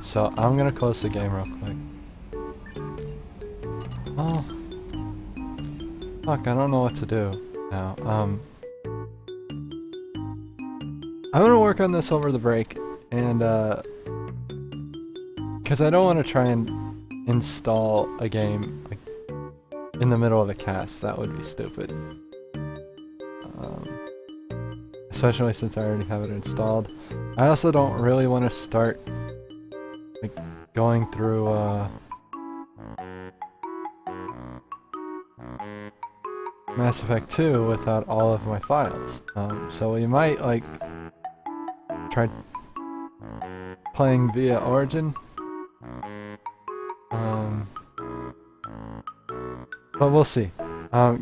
So I'm gonna close the game real quick. Oh. Fuck, I don't know what to do now. I'm gonna work on this over the break, and because I don't want to try and install a game like in the middle of a cast. That would be stupid. Especially since I already have it installed. I also don't really want to start like going through Mass Effect 2 without all of my files. So we might like try playing via Origin. But we'll see.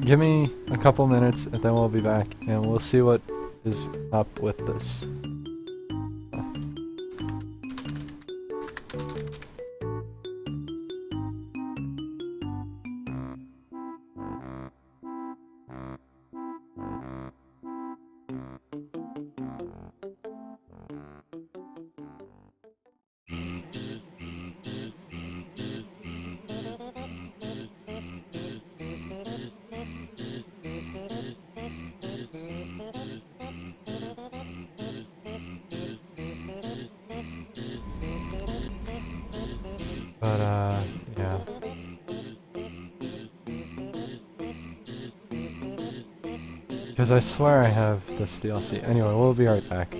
Give me a couple minutes and then we'll be back and we'll see what is up with this. But, yeah. Because I swear I have this DLC. Anyway, we'll be right back.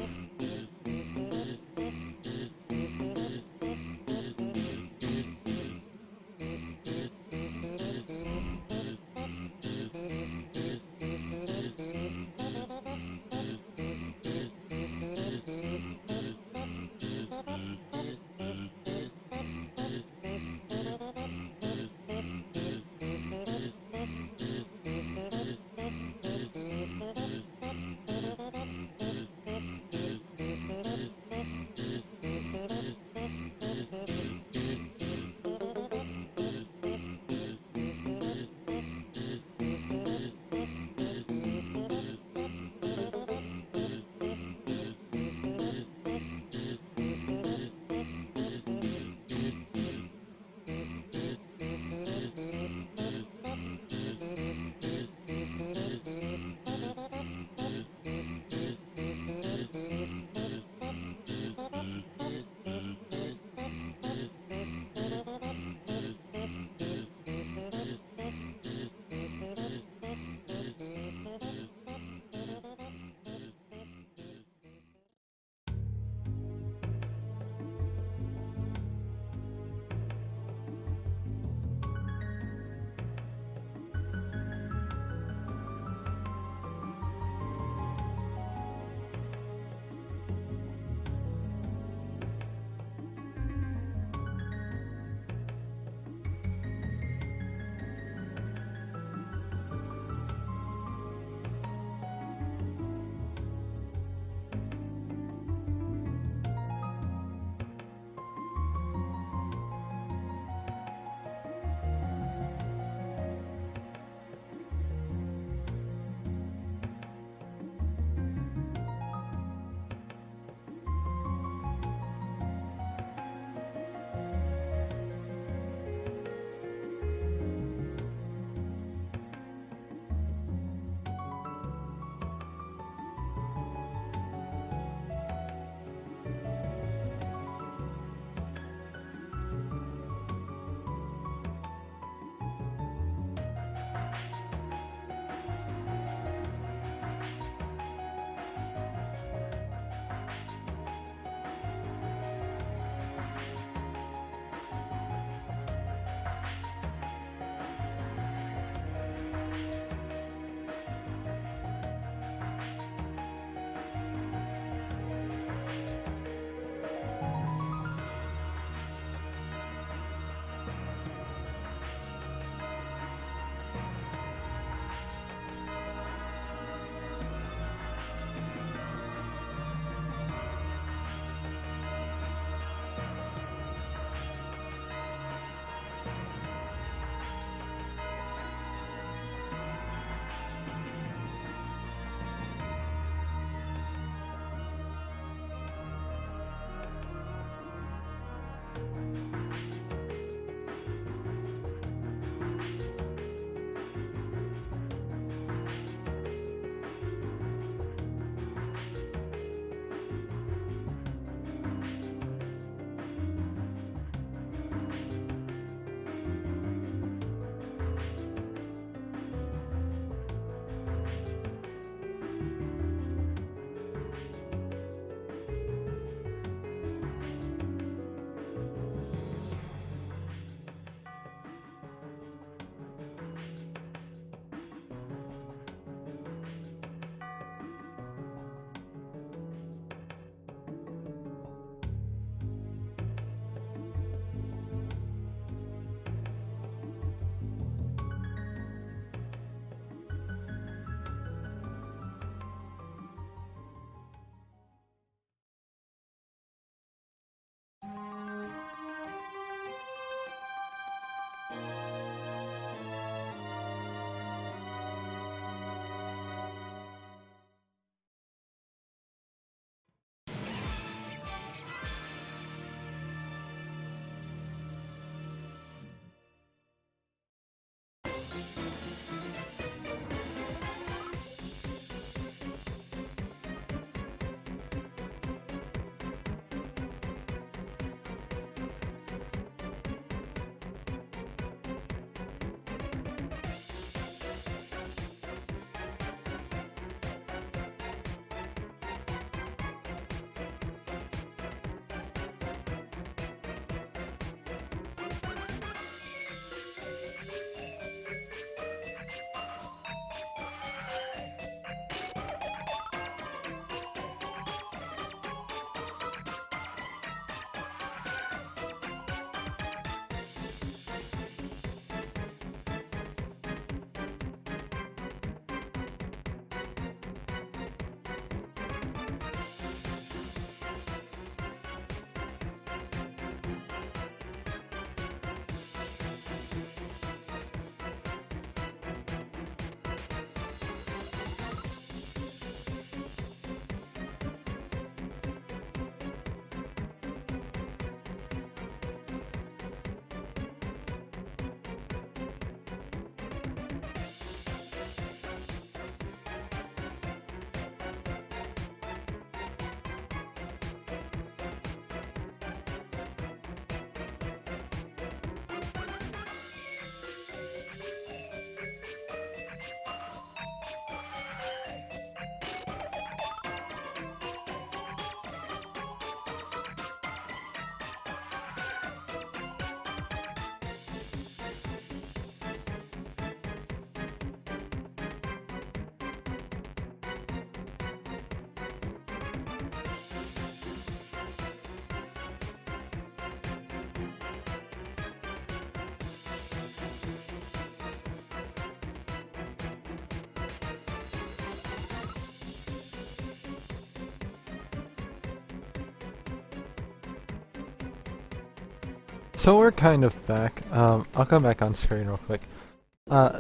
So we're kind of back. I'll come back on screen real quick.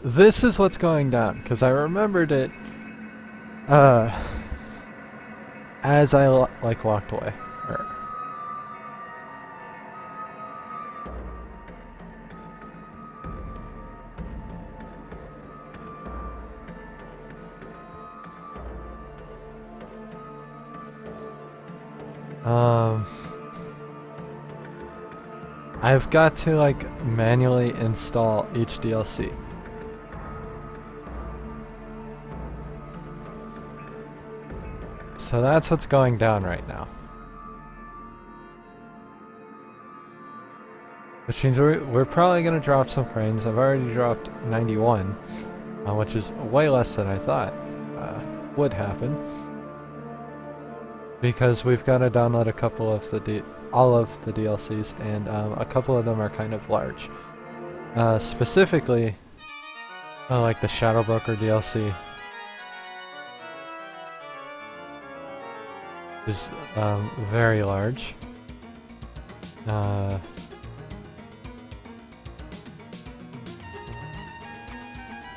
This is what's going down, because I remembered it, as I, walked away. I've got to, manually install each DLC. So that's what's going down right now. Which means we're probably going to drop some frames. I've already dropped 91, which is way less than I thought would happen. Because we've got to download a couple of all of the DLCs, and a couple of them are kind of large. Specifically, like the Shadow Broker DLC is very large. But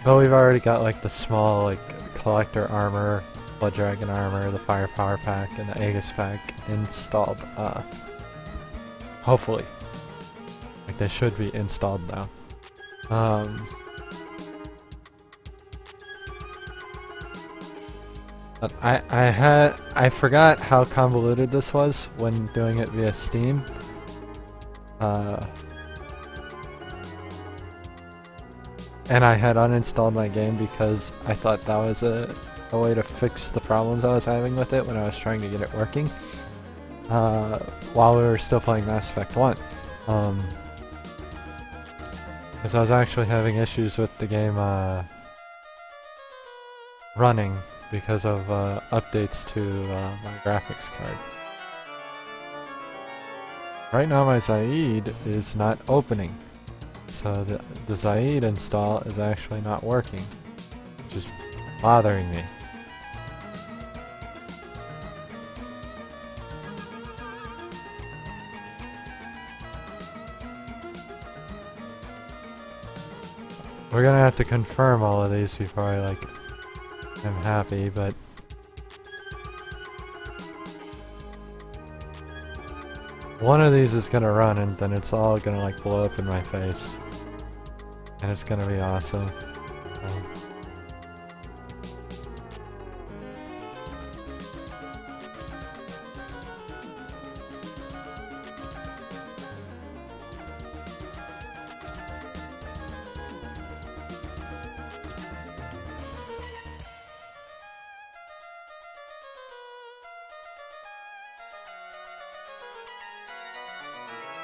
we've already got the small collector armor, Blood Dragon armor, the Firepower pack, and the Aegis pack installed. Hopefully. They should be installed now. But I forgot how convoluted this was when doing it via Steam. and I had uninstalled my game because I thought that was a way to fix the problems I was having with it when I was trying to get it working. While we were still playing Mass Effect 1. Because I was actually having issues with the game running because of updates to my graphics card. Right now my Zaid is not opening, so the Zaid install is actually not working, which is bothering me. We're gonna have to confirm all of these before I am happy, but one of these is gonna run and then it's all gonna blow up in my face. And it's gonna be awesome.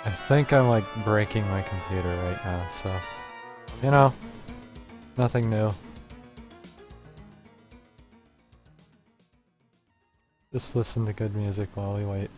I think I'm breaking my computer right now, so, you know, nothing new. Just listen to good music while we wait.